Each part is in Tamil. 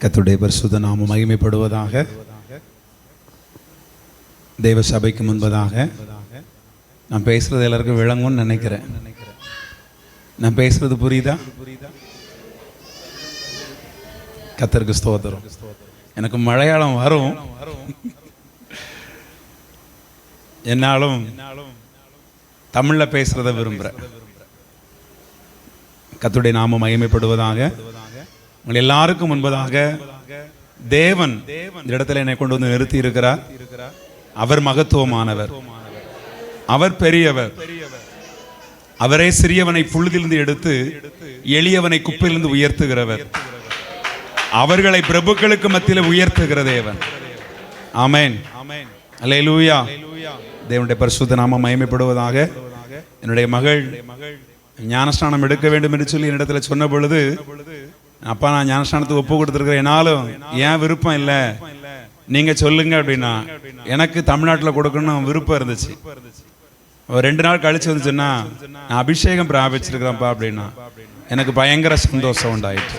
கர்த்தருடைய பரிசுத்த நாமம் மகிமைப்படுவதாக. தேவ சபைக்கு முன்பதாக நான் பேசுறது எல்லாருக்கும் விளங்கும்னு நினைக்கிறேன். நான் பேசுறது புரியுதா? கர்த்தருக்கு ஸ்தோத்திரம். எனக்கு மலையாளம் வரும், என்னாலும் தமிழ்ல பேசுறத விரும்புகிறேன். கர்த்தருடைய நாமம் மகிமைப்படுவதாக. உங்கள் எல்லாருக்கும் முன்பதாக தேவன் இந்த இடத்துல என்னை கொண்டு வந்து நிறுத்தி இருக்கிறார். அவர் மகத்துவமானவர், அவர் பெரியவர். அவரே சிறியவனை புழுதிலிருந்து எடுத்து எளியவனை குப்பையிலிருந்து உயர்த்துகிறவர். அவர்களை பிரபுக்களுக்கு மத்தியில் உயர்த்துகிற தேவன். ஆமென், அல்லேலூயா. தேவனுடைய பரிசுத்த நாமம் மகிமைப்படுவதாக. என்னுடைய மகள் ஞானஸ்நானம் எடுக்க வேண்டும் என்று சொல்லி என்னிடத்துல சொன்ன பொழுது, அப்பா நான் ஞானஸ்நானத்துக்கு ஒப்பு கொடுத்துருக்கிறேன், என்னாலும் ஏன் விருப்பம் இல்லை, நீங்க சொல்லுங்க அப்படின்னா. எனக்கு தமிழ்நாட்டில் கொடுக்கணும் விருப்பம் இருந்துச்சு. 2 நாள் கழிச்சு வந்துச்சுன்னா நான் அபிஷேகம் பிராபிச்சிருக்கிறேன்ப்பா அப்படின்னா எனக்கு பயங்கர சந்தோஷம் உண்டாயிடுச்சு.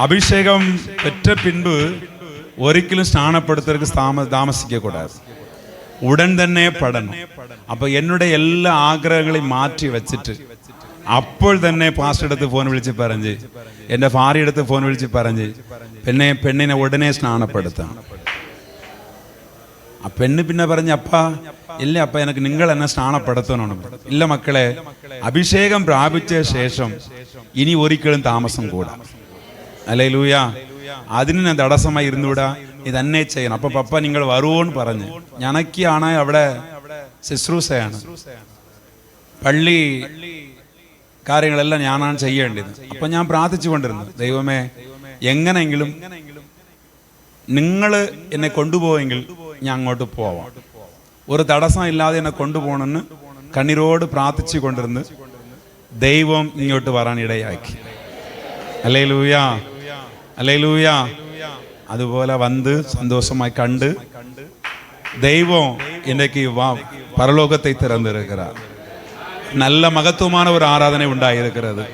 அபிஷேகம் பெற்ற பின்பு ஒரிக்கலும் ஸ்நானப்படுத்துறதுக்கு தாமசிக்க கூடாது, உடன் തന്നെ படணும். அப்ப என்னுடைய எல்லா ആഗ്രഹങ്ങളെയും മാറ്റി വെച്ചിട്ട് അപ്പോൾ തന്നെ പാസ്റ്റർ എടുത്ത് ഫോൺ വിളിച്ച് പറഞ്ഞ്, എൻ്റെ ഭാര്യ എടുത്ത് ഫോൺ വിളിച്ച് പറഞ്ഞ് പെണ്ണിനെ ഉടനെ സ്നാനപ്പെടുത്താം. ആ പെണ്ണ് പിന്നെ പറഞ്ഞ്, അപ്പാ ഇല്ല അപ്പ എനിക്ക് നിങ്ങൾ എന്നെ സ്നാനപ്പെടുത്തണം. ഇല്ല മക്കളെ, അഭിഷേകം പ്രാപിച്ച ശേഷം ഇനി ഒരിക്കലും താമസം കൂടാ. ഹല്ലേലൂയ. അതിന് ഞാൻ തടസ്സമായി ഇരുന്നൂടാ, ഇതന്നെ ചെയ്യണം. അപ്പൊ പപ്പ നിങ്ങൾ വരുവോന്ന് പറഞ്ഞ്. ഞനക്കാണ് അവിടെ ശുശ്രൂഷയാണ്, പള്ളി കാര്യങ്ങളെല്ലാം ഞാനാണ് ചെയ്യേണ്ടത്. അപ്പൊ ഞാൻ പ്രാർത്ഥിച്ചു കൊണ്ടിരുന്നു, ദൈവമേ എങ്ങനെയെങ്കിലും നിങ്ങൾ എന്നെ കൊണ്ടുപോയെങ്കിൽ ഞാൻ അങ്ങോട്ട് പോവാം, ഒരു തടസ്സം ഇല്ലാതെ എന്നെ കൊണ്ടുപോകണമെന്ന് കണ്ണീരോട് പ്രാർത്ഥിച്ചു കൊണ്ടിരുന്ന് ദൈവം ഇങ്ങോട്ട് വരാൻ ഇടയാക്കി. Hallelujah, hallelujah. അതുപോലെ വന്ന് സന്തോഷമായി കണ്ട് தெய்வம் இன்னைக்கு பரலோகத்தை திறந்திருக்கிறார். நல்ல மகத்துவமான ஒரு ஆராதனை உண்டாயிருக்கிறது.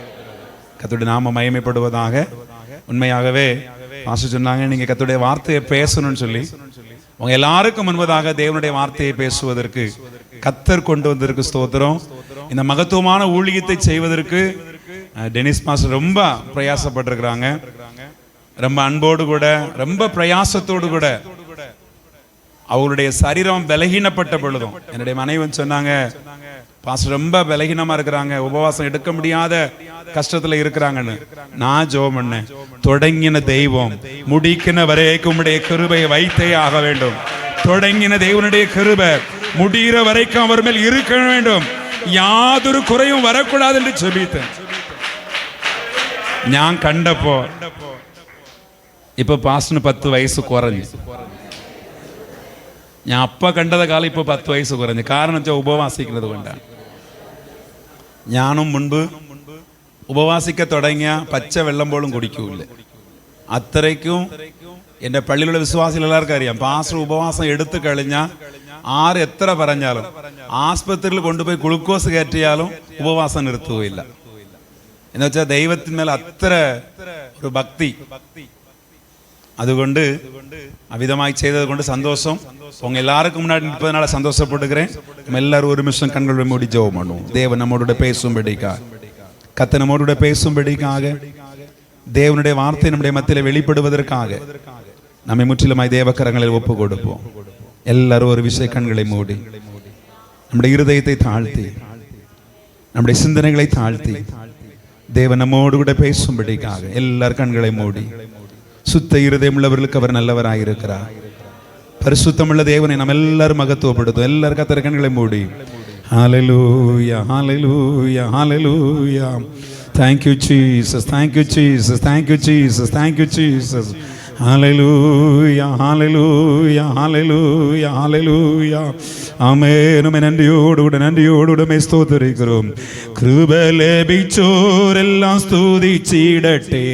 கர்த்தருடைய நாமம் மகிமைப்படுவதாக. உண்மையாகவே பாஸ்டர் சொன்னாங்க, நீங்க கர்த்தருடைய வார்த்தையை பேசணும்னு சொல்லி. உங்க எல்லாருக்கும் முன்பதாக தேவனுடைய வார்த்தையை பேசுவதற்கு கர்த்தர் கொண்டு வந்திருக்கு. ஸ்தோத்திரம். இந்த மகத்துவமான ஊழியத்தை செய்வதற்கு டெனிஸ் மாஸ்டர் ரொம்ப பிரயாசப்பட்டிருக்கிறாங்க. ரொம்ப அன்போடு கூட, ரொம்ப பிரயாசத்தோடு கூட. அவருடைய சரீரம் பலகீனப்பட்ட பொழுதும் என்னுடைய மனைவன் சொன்னாங்க, பாஸ்டர் ரொம்ப பலகீனமா இருக்கிறாங்க, உபவாசம் எடுக்க முடியாத கஷ்டத்துல இருக்கிறாங்கன்னு. நான் ஜெபம் பண்ணேன், தொடங்கின தெய்வம் முடிக்கின வரைக்கும் உடைய கிருபையை வைத்தே ஆக வேண்டும். தொடங்கின தேவனுடைய கிருபை முடிகிற வரைக்கும் அவர் மேல் இருக்க வேண்டும், யாதொரு குறையும் வரக்கூடாது என்று ஜெபித்தேன். ഞാൻ കണ്ടപ്പോ ഇപ്പൊ പാസ്റ്ററിന് 10 വയസ്സ് കുറഞ്ഞു. ഞാൻ അപ്പ കണ്ടത് കാലം ഇപ്പൊ 10 വയസ്സ് കുറഞ്ഞു. കാരണം വെച്ചാൽ ഉപവാസിക്കുന്നത് കൊണ്ടാണ്. ഞാനും മുൻപ് ഉപവാസിക്ക തുടങ്ങിയ പച്ച വെള്ളം പോലും കുടിക്കൂല. അത്രയ്ക്കും എൻ്റെ പള്ളിയിലുള്ള വിശ്വാസികൾ എല്ലാവർക്കും അറിയാം, പാസ്റ്റർ ഉപവാസം എടുത്തു കഴിഞ്ഞാൽ ആര് എത്ര പറഞ്ഞാലും, ആസ്പത്രിയിൽ കൊണ്ടുപോയി ഗ്ലൂക്കോസ് കയറ്റിയാലും ഉപവാസം നിർത്തുകയില്ല. എന്ന് വെച്ചാൽ ദൈവത്തിന്മേൽ അത്ര ഒരു ഭക്തി. അതുകൊണ്ട് அவிதமாய் செய்தது கொண்டு சந்தோஷம். உங்க எல்லாருக்கும் முன்னாடி நிற்பதனால சந்தோஷப்படுகிறேன். நம்ம எல்லாரும் ஒரு நிமிஷம் கண்களை மூடி ஜெபம் பண்ணுவோம். தேவன் நம்மோட பேசும்படிக்காக, கர்த்தர் நம்மோட பேசும்படிக்காக, தேவனுடைய வார்த்தை நம்முடைய மத்தியில் வெளிப்படுவதற்காக நம்மை முற்றிலுமாய் தேவக்கரங்களில் ஒப்பு கொடுப்போம். எல்லாரும் ஒரு விஷயம் கண்களை மூடி நம்முடைய இருதயத்தை தாழ்த்தி, நம்முடைய சிந்தனைகளை தாழ்த்தி, தேவன் நம்மோடு கூட பேசும்படிக்காக எல்லார் கண்களை மூடி. சுத்த இருதயம் உள்ளவர்களுக்கு அவர் நல்லவராயிருக்கிறார். பரிசுத்தமுள்ள தேவனை நாம் எல்லாரும் மகத்துவப்படுத்தும். எல்லாரும் கர்த்தர் கண்களை மூடி ஹல்லேலூயா, ஹல்லேலூயா, ஹல்லேலூயா. Thank you Jesus, thank you Jesus, thank you Jesus, thank you Jesus. Hallelujah, hallelujah, hallelujah, hallelujah. ആമേൻ. നന്ദിയോടുകൂടെ സ്തോത്രിக்கிறோம். കൃപ ലഭിച്ചോരെല്ലാം സ്തുതിച്ചിടട്ടെ,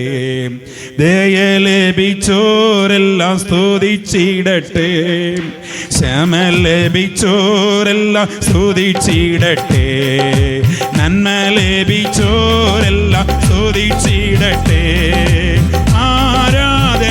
ദയ ലഭിച്ചോരെല്ലാം സ്തുതിച്ചിടട്ടെ, ക്ഷമ ലഭിച്ചോരെല്ലാം സ്തുതിച്ചിടട്ടെ, നന്മ ലഭിച്ചോരെല്ലാം സ്തുതിച്ചിടട്ടെ, ആരാധന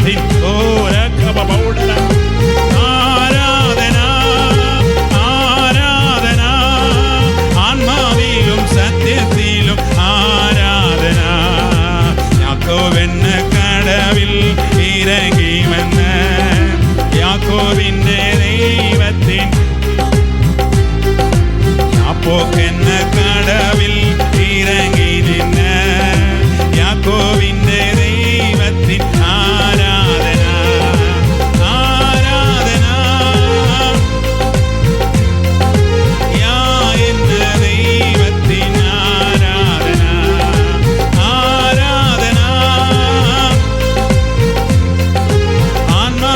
ദൈവത്തിൻ ഓരകബൗഡല ആരാധന ആരാധന ആത്മാവിലും സത്യത്തിലും ആരാധന യാക്കോബെന്ന കടവിൽ ഇറങ്ങി വന്ന് യാക്കോബിന്റെ ദൈവത്തിൻ യാക്കോബെന്ന കടവിൽ ഇറങ്ങി നിന്ന് യാക്കോബിന്റെ ദൈവത്തിൻ ആരാധന ആരാധന യാ എന്ന ദൈവത്തിൻ ആരാധന ആരാധന ആത്മാവിലും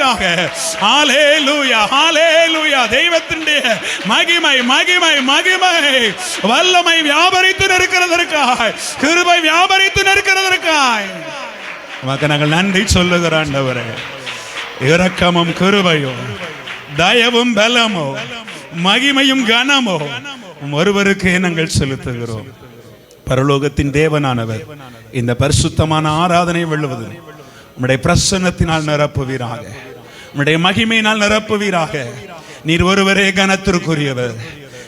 இருக்கிறதற்காக. ஹல்லேலூயா, ஹல்லேலூயா. தெய்வத்தினுடைய மகிமை மகிமை மகிமை வல்லமை வியாபரித்து நிற்கிறதற்காக, கிருபை வியாபரித்து நிற்கிறதற்காக உமக்கு நாங்கள் நன்றி சொல்லுகிற ஆண்டவரே. இரக்கமும் கிருபையும் தயவும் பலமோ மகிமையும் கனமோ ஒருவருக்கே நாங்கள் செலுத்துகிறோம். பரலோகத்தின் தேவனானவர் இந்த பரிசுத்தமான ஆராதனை வெல்லுவது உம்முடைய பிரசன்னத்தினால் நிரப்புவீராக, உம்முடைய மகிமையினால் நிரப்புவீராக. நீர் ஒருவரே கனத்திற்குரியவர்,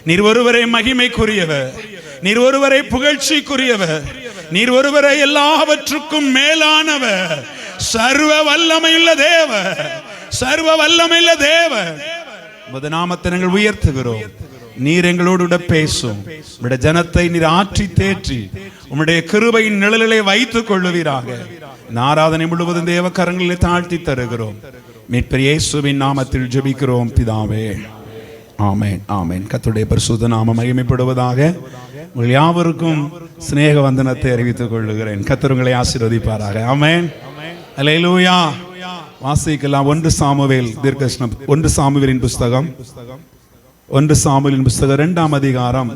நீர் ஒருவரே மகிமைக்குரியவர், நீர் ஒருவரே புகழ்ச்சிக்குரியவர், நீர் ஒருவரே எல்லாவற்றுக்கும் மேலானவர். சர்வ வல்லமையுள்ள தேவன், சர்வ வல்லமையுள்ள தேவன். உமது நாமத்தை நாங்கள் உயர்த்துகிறோம். நீர் எங்களோடு பேசும். உம்முடைய ஜனத்தை நீர் ஆற்றி தேற்றி உம்முடைய கிருபையின் நிழலிலே வைத்துக் கொள்ளுவீராக. இந்த ஆராதனை முழுவதும் தேவ கரங்களிலே தாழ்த்தி தருகிறோம். மீட்பர் இயேசுவின் நாமத்தில் ஜெபிக்கிறோம் பிதாவே, ஆமென், ஆமென். கர்த்தருடைய பரிசுத்த நாமம் மகிமைப்படுவதாக. உங்கள் யாவருக்கும் சிநேக வந்தனத்தை அறிவித்துக் கொள்ளுகிறேன். கர்த்தர் உங்களை ஆசீர்வதிப்பாராக. ஆமென், அல்லேலூயா. வாசிக்கலாம் 1 சாமுவேல் தீர்க்கதரிசனம், 1 சாமுவேலின் புஸ்தகம், 1 சாமுவேலின் புஸ்தகம் 2ஆம் அதிகாரம்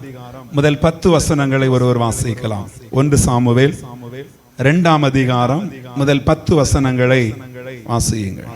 முதல் 10 வசனங்களை ஒருவர் வாசிக்கலாம். 1 சாமுவேல் 2ஆம் அதிகாரம் முதல் 10 வசனங்களை வாசியுங்கள்.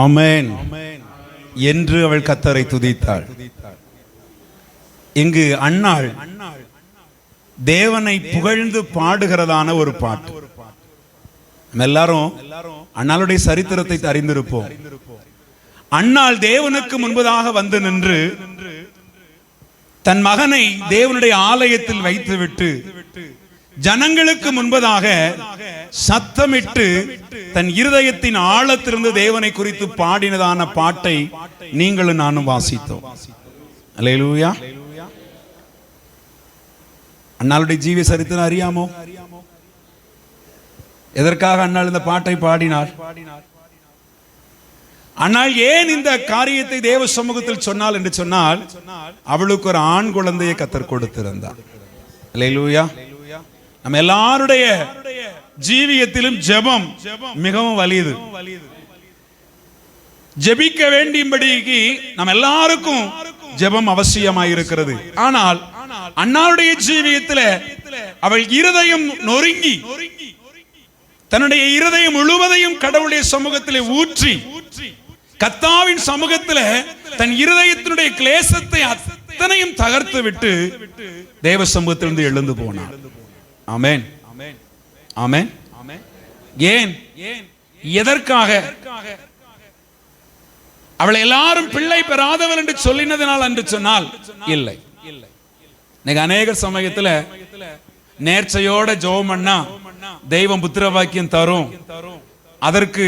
ஆமென் என்று அவள் கர்த்தரை துதித்தாள். இங்கு அன்னாள் தேவனை புகழ்ந்து பாடுகிறதான ஒரு பாட்டு. எல்லாரும் அன்னாளுடைய சரித்திரத்தை அறிந்திருப்போம். அன்னாள் தேவனுக்கு முன்பதாக வந்து நின்று தன் மகனை தேவனுடைய ஆலயத்தில் வைத்துவிட்டு ஜனங்களுக்கு முன்பதாக சத்தமிட்டு தன் இருதயத்தின் ஆழத்திலிருந்து தேவனை குறித்து பாடினதான பாட்டை நீங்களும் நானும் வாசித்தோம். அல்லேலூயா. அன்னாளுடைய ஜீவிய சரித்திரம் அறியாமோ? எதற்காக அன்னாள் இந்த பாட்டை பாடினார்? ஆனால் ஏன் இந்த காரியத்தை தேவ சமூகத்தில் சொன்னால் என்று சொன்னால், அவளுக்கு ஒரு ஆண் குழந்தையை கர்த்தர் கொடுத்திருந்தார். அல்லேலூயா. நம்ம எல்லாருடைய ஜீவியத்திலும் ஜெபம் மிகவும் வலியது. ஜெபிக்க வேண்டியபடிக்கு நம்ம எல்லாருக்கும் ஜெபம் அவசியமாயிருக்கிறது. ஆனால் அன்னாளுடைய ஜீவியத்தில் அவள் இருதயம் நொறுங்கி தன்னுடைய இருதயம் முழுவதையும் கடவுளுடைய சமூகத்திலே ஊற்றி கர்த்தாவின் சமூகத்தில் தன் இருதயத்தினுடைய கிளேசத்தை அத்தனையும் தகர்த்து விட்டு தேவ சமூகத்திலிருந்து எழுந்து போனார். ஆமென், ஆமென். ஏன், எதற்காக? அவளை எல்லாரும் பிள்ளை பெறாதவள் என்று சொல்லினதனால் என்று சொன்னால் இல்லை. இன்னைக்கு அநேக சமயத்துல நேர்ச்சையோட ஜெபம் பண்ணா தெய்வம் புத்திர பாக்கியம் தரும். அதற்கு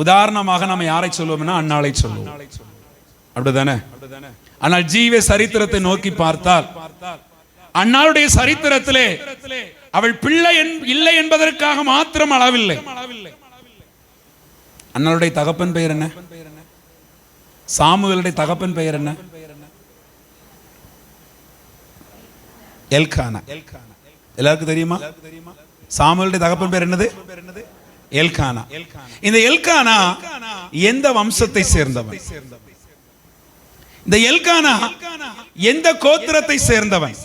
உதாரணமாக நம்ம யாரை சொல்லுவோம்னா அன்னாளை சொல்லுவோம். அப்படிதானே? ஆனால் ஜீவ சரித்திரத்தை நோக்கி பார்த்தால் அன்னாளுடைய சரித்திரத்திலே அவள் பிள்ளை இல்லை என்பதற்காக மாத்திரம் அளவில்லை. அண்ணனுடைய தகப்பன் பெயர் என்ன? சாமுவேலுடைய தகப்பன் பெயர் என்ன? எல்கானா. எல்லாருக்கும் தெரியுமா? சாமுவேலுடைய தகப்பன் பேர் என்னது? எல்கானா. இந்த எல்கானா எந்த வம்சத்தை சேர்ந்தவன்? இந்த எல்கானா எந்த கோத்திரத்தை சேர்ந்தவன்?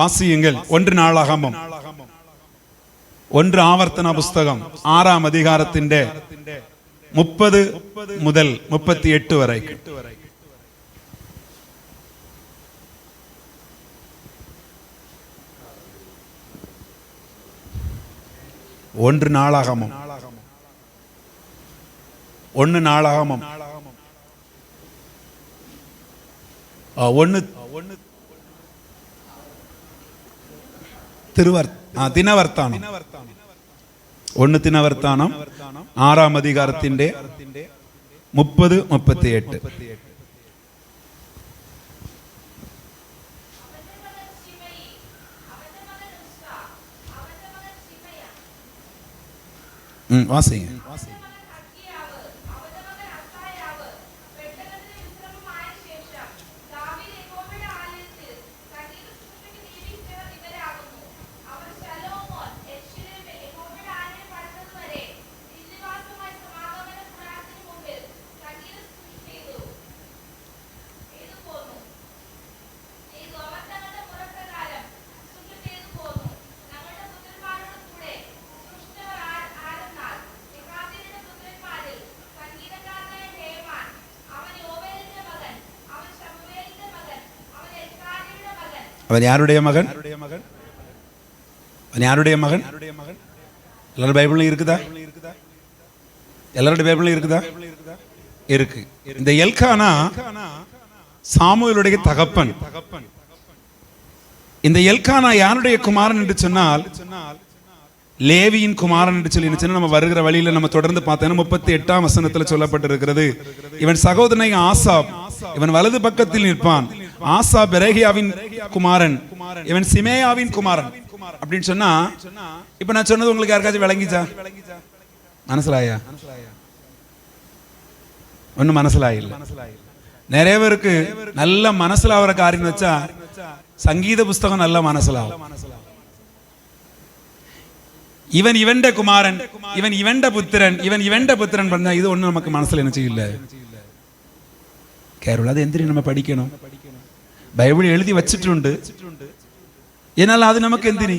வாசியுங்கள். 1 நாளாகமம் 1 ആവർത്തന പുസ്തകം 6-ാം അധികാരത്തിന്റെ 30 മുതൽ 38 വരെ. 1 நாளாகமம் 1 நாளாகமம் 1 ദിനവർത്താനം 1 ദിനവർത്താനം 6-ാം അധികാരത്തിന്റെ 30-38. വാസിங்க. அவன் யாருடைய மகன்? அவன் யாருடைய மகன்? எல்லாரும் பைபிள்ல இருக்குதா? எல்லாருடைய பைபிள்ல இருக்குதா? இருக்கு. இந்த எல்கானா சாமுவேலுடைய தகப்பன். இந்த எல்கானா யாருடைய குமாரன் என்று சொன்னால் லேவியின் குமாரன் என்று சொல்லி நம்ம வருகிற வழியில நம்ம தொடர்ந்து பார்த்தோம்னா 38-ஆம் வசனத்துல சொல்லப்பட்டிருக்கிறது, இவன் சகோதரனை ஆசாப், இவன் வலது பக்கத்தில் நிற்பான். ஆசா பெரேகியாவின் குமாரன், இவன் சிமேயாவின் குமாரன் அப்படின்னு சொன்னா, இப்ப நான் சொன்னது உங்களுக்கு யாருக்காச்சும் விளங்கிச்சா? மனசிலாயா? ஒன்னும் மனசிலாயில்ல. நிறைய பேருக்கு நல்ல மனசிலாகிற காரியம் வச்சா சங்கீத புஸ்தகம் நல்ல மனசிலாகும். இவன் இவண்ட குமாரன், இவன் இவண்ட புத்திரன், இவன் இவண்ட புத்திரன் பண்ணா இது ஒண்ணு நமக்கு மனசுல என்ன செய்யல കേരള. അത് എന്തിനു നമ്മൾ പഠിക്കണം? ബൈബിൾ എഴുതി വച്ചിട്ടുണ്ട്, എന്നാൽ അത് നമുക്ക് എന്തിന്?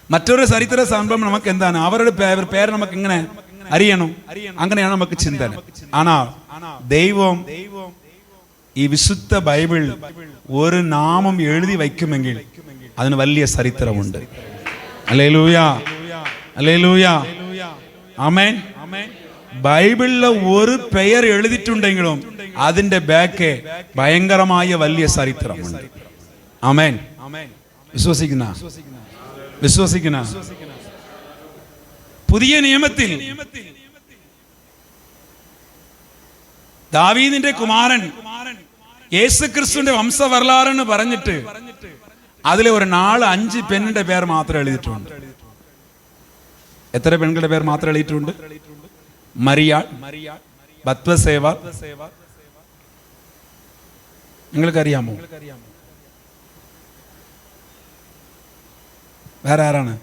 മറ്റൊരു ചരിത്ര സംഭവം നമുക്ക് എന്താണ്? അവരുടെ പേര് നമുക്ക് എങ്ങനെ അറിയണം? അങ്ങനെയാണ് നമുക്ക് ചിന്തന. ആണാ ദൈവം ഈ വിശുദ്ധ ബൈബിൾ ഒരു നാമം എഴുതി വയ്ക്കുമെങ്കിൽ അതിന് വലിയ ചരിത്രമുണ്ട്. ഹല്ലേലൂയ, ഹല്ലേലൂയ, ആമേൻ. ബൈബിളിലെ ഒരു പേര് എഴുതിയിട്ടുണ്ടെങ്കിലും അതിന്റെ ബാക്ക് ഭയങ്കരമായ വലിയ ചരിത്രമുണ്ട്. ആമേൻ. വിശ്വസിക്കുന്ന വിശ്വസിക്കുന്ന പുതിയ നിയമത്തിൽ ദാവീദിന്റെ കുമാരൻ യേശുക്രിസ്തുവിന്റെ വംശവരലാറെന്ന് പറഞ്ഞിട്ട് അതിലെ ഒരു 4-5 പെണ്ണിന്റെ പേർ മാത്രം എഴുതിയിട്ടുണ്ട്. എത്ര പെൺകളുടെ പേർ മാത്രം എഴുതിയിട്ടുണ്ട്? മറിയാൾ, ബത്വസേവ, നിങ്ങൾക്കറിയാമോ? വേറെ ആരാണ്?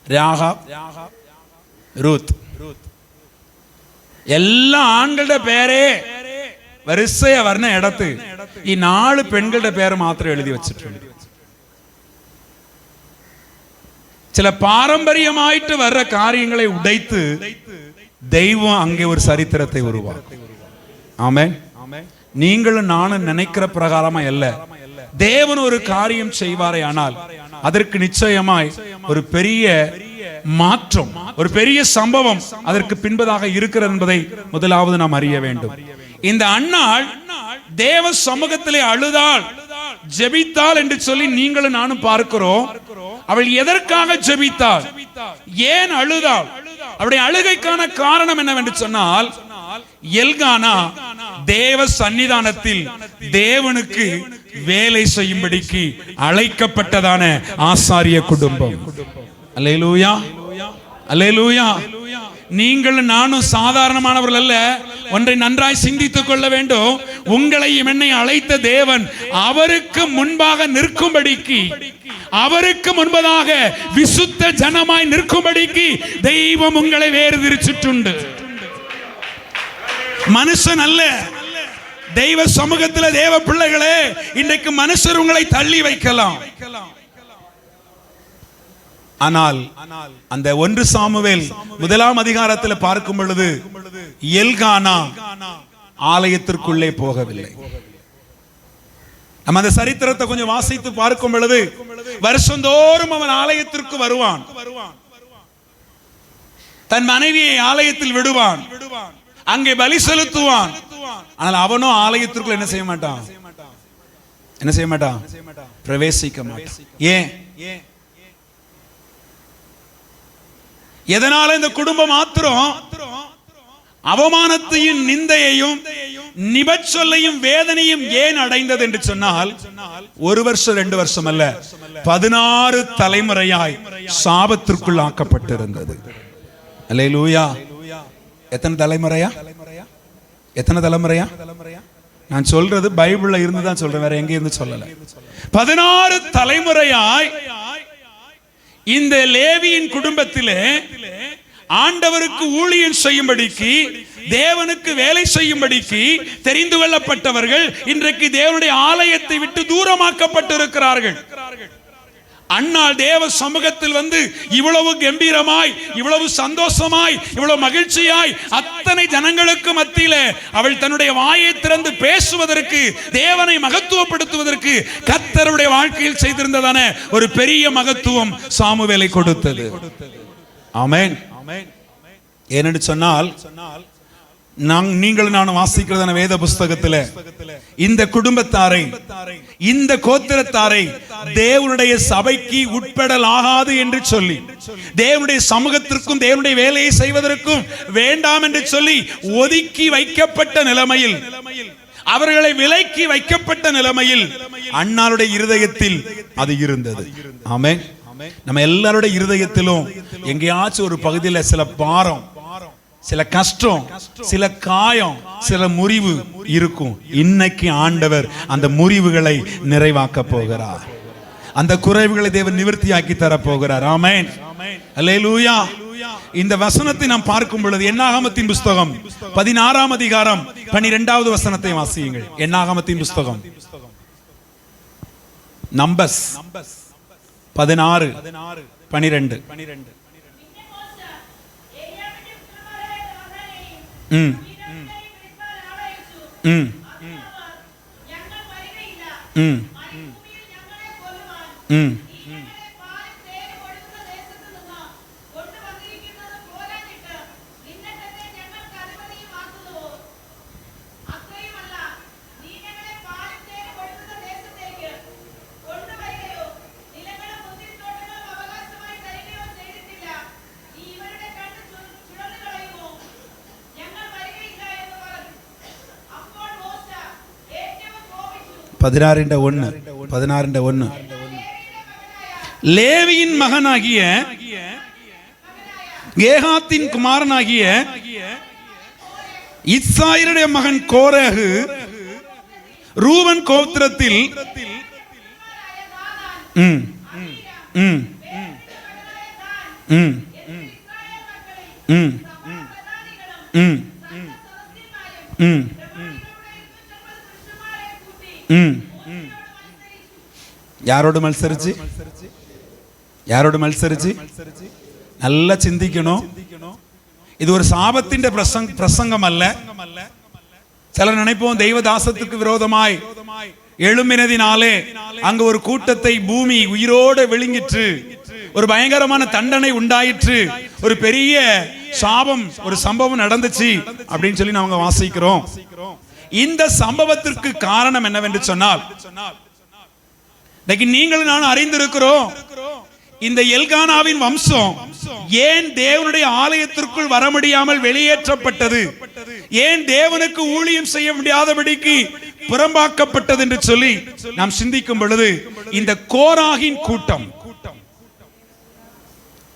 Rahab, Ruth. എല്ലാ ആൺകളുടെ പേരെ വരിസയ വരുന്ന ഇടത്ത് ഈ 4 പെൺകളുടെ പേര് മാത്രം എഴുതി വെച്ചിട്ടുണ്ട്. ചില പാരമ്പര്യമായിട്ട് വர்ற കാര്യങ്ങളെ ഉടൈത്ത് ദൈവம் அங்கே ஒரு சரித்திரத்தை உருவாக்கும். ஆமென். நீங்களும் நானும் நினைக்கிற பிரகாரமா அல்ல, தேவன் ஒரு காரியம் செய்வாரே ஆனால் அதற்கு நிச்சயமாய் ஒரு பெரிய மாற்றம், ஒரு பெரிய சம்பவம் அதற்கு பின்பதாக இருக்கிறது என்பதை முதலாவது நாம் அறிய வேண்டும். இந்த அன்னாள் தேவ சமூகத்திலே அழுதாள், ஜெபித்தாள் என்று சொல்லி நீங்களும் நானும் பார்க்கிறோம். அவள் எதற்காக ஜெபித்தாள்? ஏன் அழுதாள்? அவருடைய அழுகைக்கான காரணம் என்னவென்று சொன்னால், எல்கானா தேவ சன்னிதானத்தில் தேவனுக்கு வேலை செய்யும்படிக்கு அழைக்கப்பட்டதான ஆசாரிய குடும்பம். அல்லேலூயா, அல்லேலூயா. நீங்கள் நானும் சாதாரணமானவர்கள் அல்ல. ஒன்றை நன்றாய் சிந்தித்துக் கொள்ள வேண்டும். உங்களையும் என்னை அழைத்த தேவன் அவருக்கு முன்பாக நிற்கும்படிக்கு, அவருக்கு முன்பதாக விசுத்த ஜனமாய் நிற்கும்படிக்கு தெய்வம் உங்களை வேறுதிரிச்சிட்டுண்டு. மனுஷன் அல்ல. தெய்வ சமூகத்தில் தேவ பிள்ளைகளே, இன்றைக்கு மனுஷர் உங்களை தள்ளி வைக்கலாம். ஆனால் அந்த 1 சாமுவேல் 1ஆம் அதிகாரத்தில் பார்க்கும் பொழுது எல்கானா ஆலயத்திற்குள்ளே போகவில்லை. நம்ம அந்த சரித்திரத்தை கொஞ்சம் வாசித்து பார்க்கும் பொழுது வருஷந்தோறும் அவன் ஆலயத்திற்கு வருவான். தன் மனைவியை ஆலயத்தில் விடுவான், அங்கே பலி செலுத்துவான். ஆனால் அவனும் ஆலயத்திற்குள் என்ன செய்ய மாட்டான்? என்ன செய்ய மாட்டான்? பிரவேசிக்க மாட்டான். ஏன்? எதனால இந்த குடும்பம் மாத்திரம் அவமானத்தையும் நிந்தையையும் நிபச்சொல்லையும் வேதனையும் ஏன் அடைந்தது என்று சொன்னால், 1 வருஷம் 2 வருஷம் அல்ல, 16 தலைமுறையாய் சாபத்திற்குள் ஆக்கப்பட்டிருந்தது. அல்லேலூயா. எத்தனை தலைமுறையா? எத்தனை தலைமுறையா? நான் சொல்றது பைபிள்ல இருந்து தான் சொல்றேன், வேற எங்க இருந்து சொல்லல. 16 தலைமுறையாய் இந்த லேவியின் குடும்பத்திலே ஆண்டவருக்கு ஊழியம் செய்யும்படிக்கு, தேவனுக்கு வேலை செய்யும்படிக்கு தெரிந்து கொள்ளப்பட்டவர்கள் இன்றைக்கு தேவனுடைய ஆலயத்தை விட்டு தூரமாக்கப்பட்டிருக்கிறார்கள். அன்னாள் தேவ சமூகத்தில் வந்து இவ்வளவு கம்பீரமாய், இவ்வளவு சந்தோஷமாய், இவ்வளவு மகிழ்ச்சியாய் அத்தனை ஜனங்களுக்கு மத்தியிலே அவள் தன்னுடைய வாயை திறந்து பேசுவதற்கு, தேவனை மகத்துவப்படுத்துவதற்கு கர்த்தருடைய வாழ்க்கையில் செய்திருந்ததான ஒரு பெரிய மகத்துவம் சாமுவேலை கொடுத்தது. ஆமென். ஏனென்று சொன்னால், நீங்கள் நான் வாசிக்கிறதான வேத புஸ்தகத்தில் இந்த குடும்பத்தாரை, இந்த கோத்திரத்தாரை தேவனுடைய சபைக்கு உட்படலாகாது என்று சொல்லி, தேவனுடைய சமூகத்திற்கும் தேவனுடைய வேலையை செய்வதற்கும் வேண்டாம் என்று சொல்லி ஒதுக்கி வைக்கப்பட்ட நிலைமையில், அவர்களை விலக்கி வைக்கப்பட்ட நிலைமையில் அன்னாளுடைய இருதயத்தில் அது இருந்தது. ஆமென். நம்ம எல்லாருடைய இருதயத்திலும் எங்கேயாச்சும் ஒரு பகுதியில் சில பாரம், சில கஷ்டம், சில காயம், சில முறிவு இருக்கும். இன்னைக்கு ஆண்டவர் அந்த முறிவுகளை நிறைவாக்க போகிறார். அந்த குறைவுகளை தேவன் நிவர்த்தியாக்கி தர போகிறார். ஆமென். அல்லேலூயா. இந்த வசனத்தை நாம் பார்க்கும் பொழுது என்னாகமத்தின் புஸ்தகம் 16ஆம் அதிகாரம் 12வது வசனத்தை வாசியுங்கள். என்னாகமத்தின் புஸ்தகம் நம்பர்ஸ் 16:12. லேவியின் மகனாகிய கேகாத்தின் குமாரனாகிய இத்சாயினுடைய மகன் கோரேகு ரூபன் கோத்திரத்தில் யாரோடு மത്സരിച്ച് நல்லா சிந்திக்கணும். இது ஒரு சாபத்தின் பிரசங்கம் அல்ல. சிலர் நினைப்போம் தெய்வதாசத்துக்கு விரோதமாய் எழும்பினதினாலே அங்கு ஒரு கூட்டத்தை பூமி உயிரோடு விழுங்கிற்று, ஒரு பயங்கரமான தண்டனை உண்டாயிற்று, ஒரு பெரிய சாபம், ஒரு சம்பவம் நடந்துச்சு அப்படின்னு சொல்லி நாங்க வாசிக்கிறோம். இந்த சம்பவத்திற்கு காரணம் என்னவென்று சொன்னால், நீங்கள் நானும் அறிந்திருக்கிறோம், இந்த எல்கானாவின் வம்சம் ஏன் தேவனுடைய ஆலயத்திற்குள் வர முடியாமல் வெளியேற்றப்பட்டது, ஏன் தேவனுக்கு ஊழியம் செய்ய முடியாதபடிக்கு புறம்பாக்கப்பட்டது என்று சொல்லி நாம் சிந்திக்கும் பொழுது, இந்த கோராகின் கூட்டம்,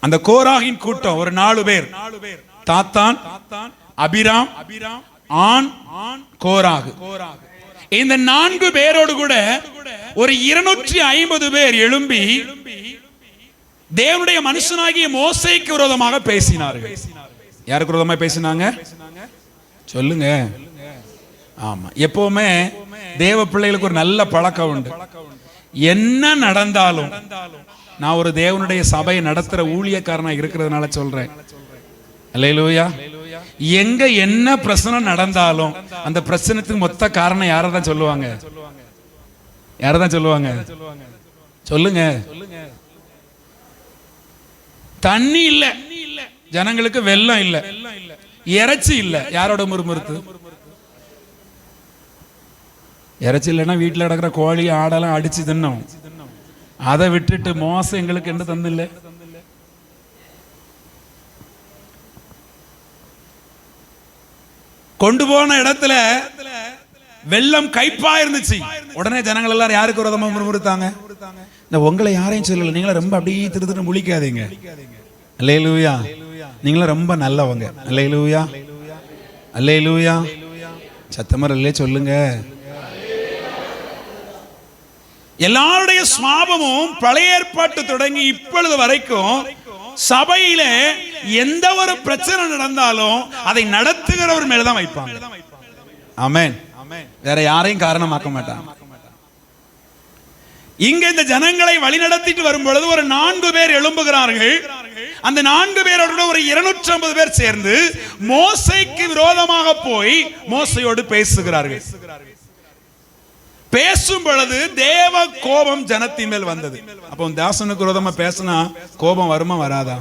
அந்த கோராகின் கூட்டம் ஒரு 4 பேர் தாத்தான், அபிராம், ஆன், கோராகு. இந்த 4 பேரோடு கூட ஒரு 250 பேர் எழும்பி தேவனுடைய மனுஷனாகிய மோசேக்கு விரோதமாக பேசினார்கள். யாருக்கு விரோதமாக பேசினாங்க சொல்லுங்க. ஆமா, எப்பவுமே தேவ பிள்ளைகளுக்கு ஒரு நல்ல பழக்கம் உண்டு. என்ன நடந்தாலும், நான் ஒரு தேவனுடைய சபையை நடத்துற ஊழியக்காரனா இருக்கிறதுனால சொல்றேன், அல்லேலூயா, எங்க என்ன பிரச்சனை நடந்தாலும் அந்த பிரச்சனைக்கு மொத்த காரணம் யாரதான் சொல்லுவாங்க? யாரதான் சொல்லுவாங்க? சொல்லுங்க. தண்ணி இல்ல, ஜனங்களுக்கு வெள்ளம் இல்ல, இறைச்சி இல்ல, யாரோட முறுமுறுத்து? இறைச்சி இல்லைன்னா வீட்டில் கிடக்கிற கோழி ஆடெல்லாம் அடிச்சு தின்னோம். அதை விட்டுட்டு மோசம் எங்களுக்கு என்ன தந்தில்லை? கொண்டு போன இடத்துல வெள்ளம் கைப்பா இருந்துச்சு. உடனே ஜனங்கள் எல்லாரும் யாருக்கு விரோதமா முறுமுறுத்தாங்க? இந்த உங்களை யாரையும் சொல்லல, நீங்கள ரொம்ப அப்படியே திருத்துட்டு முழிக்காதீங்க. அல்லேலூயா, நீங்கள ரொம்ப நல்லவங்க. அல்லேலூயா, அல்லேலூயா, சத்தமரல்லே சொல்லுங்க. எல்லாருடைய சுவாபமும் பழைய ஏற்பாட்டு தொடங்கி இப்பொழுது வரைக்கும் சபையில எந்த ஒரு பிரச்சனை நடந்தாலும் அதை நடத்துகிறவர் மேலதான் வைப்பாங்க. ஆமென். வேற யாரையும் காரணமாக்க மாட்டாங்க. இங்க இந்த ஜனங்களை வழி நடத்திட்டு வரும் பொழுது ஒரு 4 பேர் எழும்புகிறார்கள். அந்த 4 பேரோட ஒரு 250 பேர் சேர்ந்து மோசேக்கு விரோதமாக போய் மோசையோடு பேசுகிறார்கள். பேசும் பொழுது தேவ கோபம் ஜனத்தின் மேல் வந்தது. அப்போ தாசனுக்கு விரோதமா பேசினா கோபம் வருமா வராதா?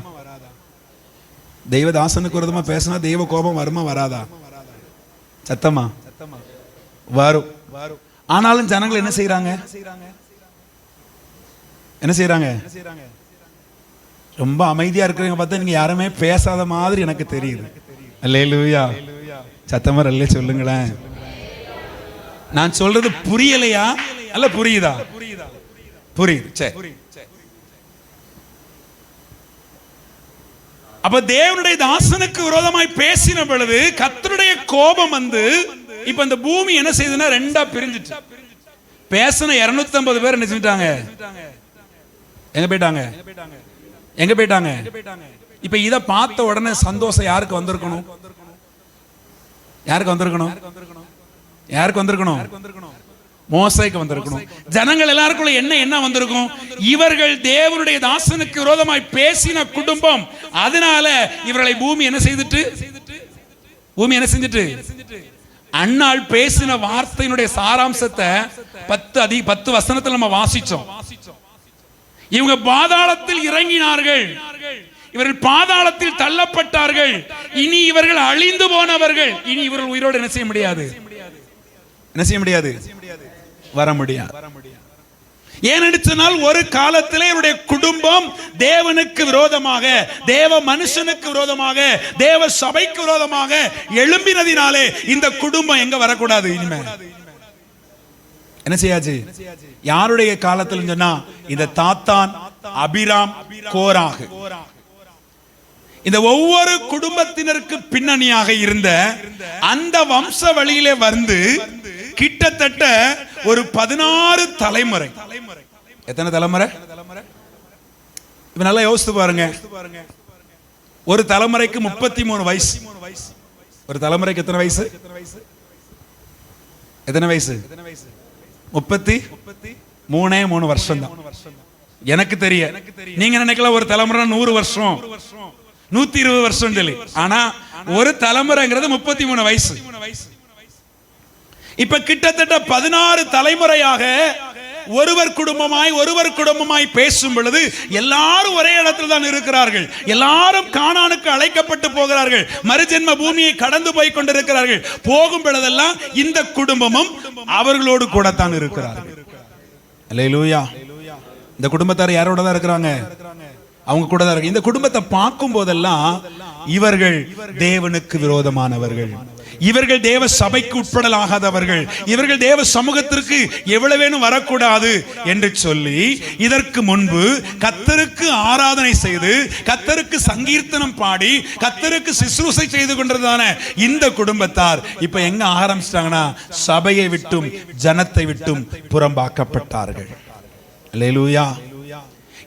தெய்வதாசனுக்கு விரோதமா பேசினா தெய்வ கோபம் வருமா வராதா? சத்தமா வரும். ஆனாலும் ஜனங்கள் என்ன செய்யறாங்க? என்ன செய்யறாங்க? ரொம்ப அமைதியா இருக்கிறவங்க பார்த்தா நீங்க யாருமே பேசாத மாதிரி எனக்கு தெரியுது. அல்லேலூயா, சத்தமா அல்லே சொல்லுங்களேன். நான் சொல்றது புரியலையா அல்ல புரியுதா? புரியுது. சரி, அப்ப தேவனுடைய தாசனுக்கு விரோதமாய் பேசின பொழுது கர்த்தருடைய கோபம் வந்து இப்ப இந்த பூமி என்ன செய்யுதுன்னா 2ஆ பிரிஞ்சிட்டு. பேசின 250 பேர் என்ன செஞ்சிட்டாங்க? எங்க போயிட்டாங்க? எங்க போயிட்டாங்க? இப்ப இத பார்த்த உடனே சந்தோஷம் யாருக்கு வந்திருக்கணும்? யாருக்கு வந்திருக்கணும்? யாருக்கு வந்திருக்கணும்? மோசேக்கு வந்திருக்கணும். ஜனங்கள் எல்லாருக்குள்ள என்ன வந்திருக்கும்? இவர்கள் தேவனுடைய தாசனுக்கு விரோதமாய் பேசின குடும்பம், அதனால இவர்களை பூமி என்ன செய்துட்டு? பூமி என்ன செஞ்சிட்டு? அன்னாள் பேசின வார்த்தையினுடைய சாராம்சத்தை 10 வசனத்தில் நம்ம வாசிச்சோம். இவங்க பாதாளத்தில் இறங்கினார்கள், இவர்கள் பாதாளத்தில் தள்ளப்பட்டார்கள். இனி இவர்கள் அழிந்து போனவர்கள். இனி இவர்கள் உயிரோடு என்ன செய்ய முடியாது? என்ன செய்ய முடியாது? வர முடியாது. ஏனென்று சொன்னால் ஒரு காலத்திலே இவருடைய குடும்பம் தேவனுக்கு விரோதமாக, தேவ மனுஷனுக்கு விரோதமாக, தேவ சபைக்கு விரோதமாக எழும்பினதினாலே இந்த குடும்பம் எங்க வரக்கூடாது. இனிமே என்ன செய்யாச்சு? யாருடைய காலத்தில் சொன்னா இந்த தாத்தான், அபிராம், கோராகு, இந்த ஒவ்வொரு குடும்பத்தினருக்கு பின்னணியாக இருந்த அந்த வம்ச வழியிலே வந்து கிட்டத்தட்ட ஒரு 16 தலைமுறை. எத்தனை தலைமுறை? இப்ப நல்லா யோசித்து பாருங்க. ஒரு தலைமுறைக்கு 33 வயசு. ஒரு தலைமுறைக்கு எத்தனை வயசு? எத்தனை வயசு? 33 வருஷம் தான். எனக்கு தெரிய நீங்க நினைக்கலாம் ஒரு தலைமுறை 100 வருஷம், 120 வருஷம் சொல்லி. ஆனா ஒரு தலைமுறைங்கிறது 33 வயசு. இப்ப கிட்டத்தட்ட 16 தலைமுறையாக ஒருவர் குடும்பமாய் பேசும் பொழுது எல்லாரும் ஒரே இடத்துல தான் இருக்கிறார்கள். எல்லாரும் கானானுக்கு அழைக்கப்பட்டு போகிறார்கள். மறுஜென்ம பூமியை கடந்து போய் கொண்டிருக்கிறார்கள். போகும் பொழுதெல்லாம் இந்த குடும்பமும் அவர்களோடு கூட தான் இருக்கிறார்கள். அல்லேலூயா. இந்த குடும்பத்தார் யாரோட தான் இருக்கிறாங்க? அவங்க கூட தான் இருக்கு. இந்த குடும்பத்தை பார்க்கும் போதெல்லாம் இவர்கள் தேவனுக்கு விரோதமானவர்கள், இவர்கள் தேவ சபைக்கு உட்படலாகாதவர்கள், இவர்கள் தேவ சமூகத்திற்கு எவ்வளவேனும் வரக்கூடாது என்று சொல்லி இதற்கு முன்பு கர்த்தருக்கு ஆராதனை செய்து கர்த்தருக்கு சங்கீர்த்தனம் பாடி கர்த்தருக்கு சிசுரூசை செய்து கொண்டிருந்தான இந்த குடும்பத்தார் இப்ப எங்க ஆரம்பிச்சிட்டாங்கன்னா சபையை விட்டும் ஜனத்தை விட்டும் புறம்பாக்கப்பட்டார்கள். அல்லேலூயா.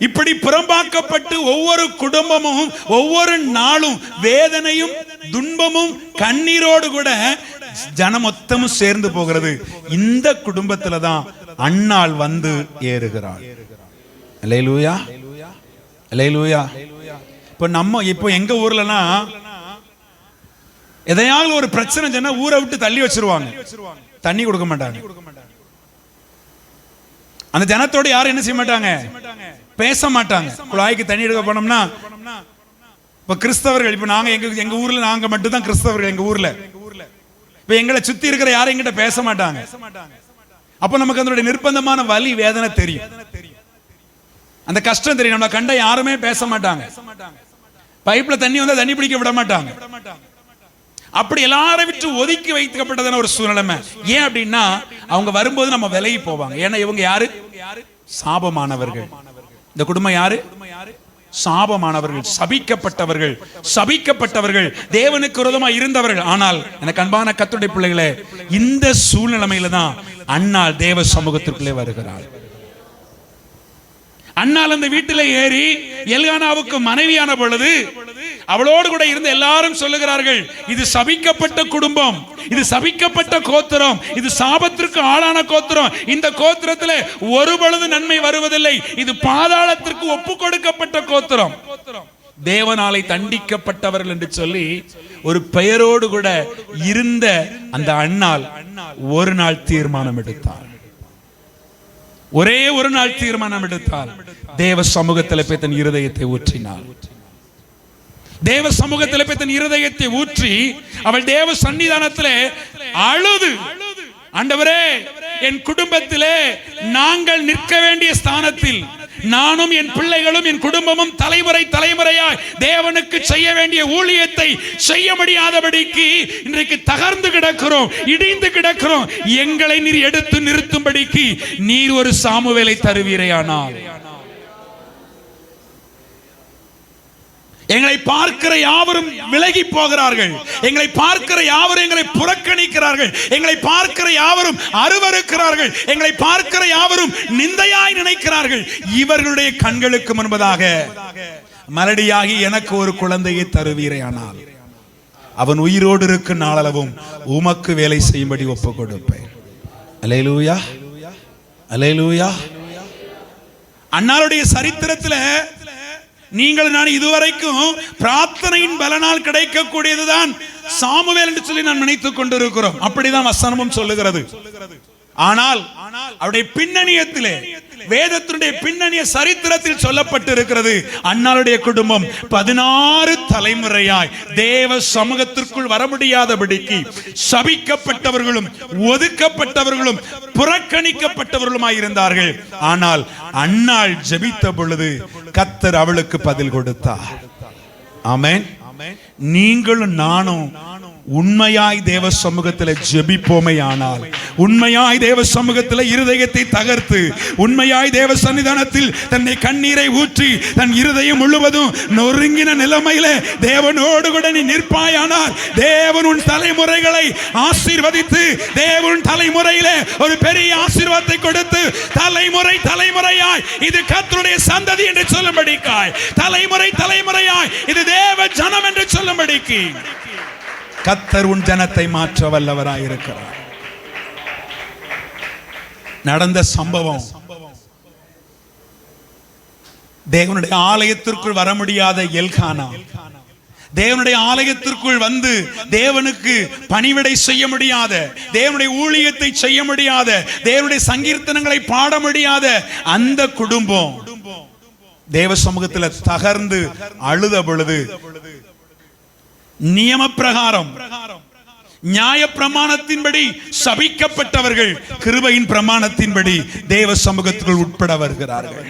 இப்படி புறம்பாக்கப்பட்டு ஒவ்வொரு குடும்பமும் ஒவ்வொரு நாளும் வேதனையும் துன்பமும் கண்ணீரோடு கூட ஜனம் மொத்தமும் சேர்ந்து போகிறது. இந்த குடும்பத்துல தான் அன்னாள் வந்து ஏறுகிறாள். அல்லேலூயா, அல்லேலூயா. இப்போ எங்க ஊர்லனா எதையாவது ஒரு பிரச்சனை சொன்னா ஊரை விட்டு தள்ளி வச்சிருவாங்க, தண்ணி கொடுக்க மாட்டாங்க. அந்த ஜனத்தோட யாரும் என்ன செய்ய மாட்டாங்க, பேச மாட்டாங்க. குழாய்க்கு தண்ணி எடுக்க போனோம்னா இப்ப கிறிஸ்தவர்கள், இப்ப நாங்க எங்க ஊர்ல நாங்க மட்டும் தான் கிறிஸ்தவர்கள். எங்க ஊர்ல இப்ப எங்களை சுத்தி இருக்கிற யாரும் எங்கிட்ட பேச மாட்டாங்க. அப்ப நமக்கு அதனுடைய நிர்பந்தமான வலி வேதனை தெரியும், அந்த கஷ்டம் தெரியும். நம்ம கண்ட யாருமே பேச மாட்டாங்க. பைப்ல தண்ணி வந்தா தண்ணி பிடிக்க விட மாட்டாங்க. அப்படி எல்லாரும் விட்டு ஒதுக்கி வைக்கப்பட்டதான ஒரு சூழ்நிலை. ஏன் அப்படின்னா அவங்க வரும்போது நம்ம விலகி போவாங்க. ஏன்னா இவங்க யாரு, சாபமானவர்கள். இந்த குடும்பம் யாரு, சாபமானவர்கள், சபிக்கப்பட்டவர்கள், சபிக்கப்பட்டவர்கள், தேவனுக்கு விரோதமா இருந்தவர்கள். ஆனால் எனக்கு அன்பான கர்த்தருடைய பிள்ளைகளே, இந்த சூழ்நிலையில தான் அன்னாள் தேவ சமூகத்திற்குள்ளே வருகிறாள். அன்னாள் அந்த வீட்டில் ஏறி எல்கானாவுக்கு மனைவியான பொழுது அவளோடு கூட இருந்த எல்லாரும் சொல்லுகிறார்கள், இது சபிக்கப்பட்ட குடும்பம், இது சபிக்கப்பட்ட கோத்திரம், இது சாபத்திற்கு ஆளான கோத்திரம், இந்த கோத்திரத்திலே ஒரு பொழுது நன்மை வருவதில்லை, இது பாதாளத்திற்கு ஒப்பு கொடுக்கப்பட்ட கோத்திரம், தேவனாலே தண்டிக்கப்பட்டவர்கள் என்று சொல்லி ஒரு பெயரோடு கூட இருந்த அந்த அன்னாள் ஒரு நாள் தீர்மானம் எடுத்தார். ஒரே ஒரு நாள் தீர்மானம் எடுத்தால் தேவ சமூகத்தில் போய் தன் இருதயத்தை ஊற்றினாள். தேவ சமூகத்தில் போய் தன் இருதயத்தை ஊற்றி அவள் தேவ சன்னிதானத்திலே அழுது, ஆண்டவரே, என் குடும்பத்திலே நாங்கள் நிற்க வேண்டிய ஸ்தானத்தில் நானும் என் பிள்ளைகளும் என் குடும்பமும் தலைமுறை தலைமுறையாய் தேவனுக்கு செய்ய வேண்டிய ஊழியத்தை செய்ய முடியாதபடிக்கு இன்றைக்கு தகர்ந்து கிடக்கிறோம், இடிந்து கிடக்கிறோம். எங்களை நீர் எடுத்து நிறுத்தும்படிக்கு நீர் ஒரு சாமுவேலை தருவீரையானால் எங்களை பார்க்கிற யாவரும் விலகி போகிறார்கள், எங்களை பார்க்கிற யாவரும் எங்களை புறக்கணிக்கிறார்கள், எங்களை பார்க்கிற யாவரும் அருவருக்கிறார்கள், எங்களை பார்க்கிற யாவரும் நிந்தையாய் நினைக்கிறார்கள். இவர்களுடைய கண்களுக்கு முன்பதாக மலடியாகி எனக்கு ஒரு குழந்தையை தருவீரையானால் அவன் உயிரோடு இருக்கும் நாளளவும் உமக்கு வேலை செய்யும்படி ஒப்பு கொடுப்பேன். அல்லேலூயா, அல்லேலூயா. அன்னாளுடைய சரித்திரத்தில் நீங்கள் நான் இதுவரைக்கும் பிரார்த்தனையின் பலனால் கிடைக்கக்கூடியதுதான் சாமுவேல் என்று சொல்லி நான் நினைத்துக் கொண்டிருக்கிறோம். அப்படிதான் வசனமும் சொல்லுகிறது. ஆனால் அவருடைய பின்னணியத்திலே, வேதத்தினுடைய பின்னணிய சரித்திரத்தில் சொல்லப்பட்டிருக்கிறது, அன்னாளுடைய குடும்பம் 16 தலைமுறையாய் தேவ சமூகத்திற்குள் வர முடியாதபடிக்கு சபிக்கப்பட்டவர்களும் ஒதுக்கப்பட்டவர்களும் புறக்கணிக்கப்பட்டவர்களுமாய் இருந்தார்கள். ஆனால் அன்னாள் ஜெபித்த பொழுது கர்த்தர் அவளுக்கு பதில் கொடுத்தார். ஆமென். நீங்களும் நானும் உண்மையாய் தேவ சமூகத்தில் ஜெபிப்போமே ஆனால், உண்மையாய் தேவ சமூகத்தில் இருதயத்தை தகர்த்து உண்மையாய் தேவ சன்னிதானத்தில் தன்னை கண்ணீரை ஊற்றி தன் இருதயம் முழுவதும் நொறுங்கின நிலைமையில தேவனோடு கூட நீ நிற்பாயானால் தேவன் உன் தலைமுறைகளை ஆசீர்வதித்து தேவன் தலைமுறையில ஒரு பெரிய ஆசீர்வாதத்தை கொடுத்து தலைமுறை தலைமுறையாய் இது கர்த்தருடைய சந்ததி என்று சொல்லும்படிக்காய், தலைமுறை தலைமுறையாய் இது தேவ ஜனம் என்று சொல்லும்படிக்கு கர்த்தர் உன் ஜனத்தை மாற்ற வல்லவராய் இருக்கிறார். நடந்த சம்பவம், தேவனுடைய ஆலயத்திற்குள் வர முடியாத எல்கானா தேவனுடைய ஆலயத்திற்குள் வந்து தேவனுக்கு பணிவிடை செய்ய முடியாத, தேவனுடைய ஊழியத்தை செய்ய முடியாத, தேவனுடைய சங்கீர்த்தனங்களை பாட முடியாத அந்த குடும்பம் தேவ சமூகத்தில் தகர்ந்து அழுத பொழுது நியம பிரகாரம் நியாய பிரமாணத்தின்படி சபிக்கப்பட்டவர்கள் கிருபையின் பிரமாணத்தின்படி தேவ சமூகத்துக்குள் உட்பட வருகிறார்கள்.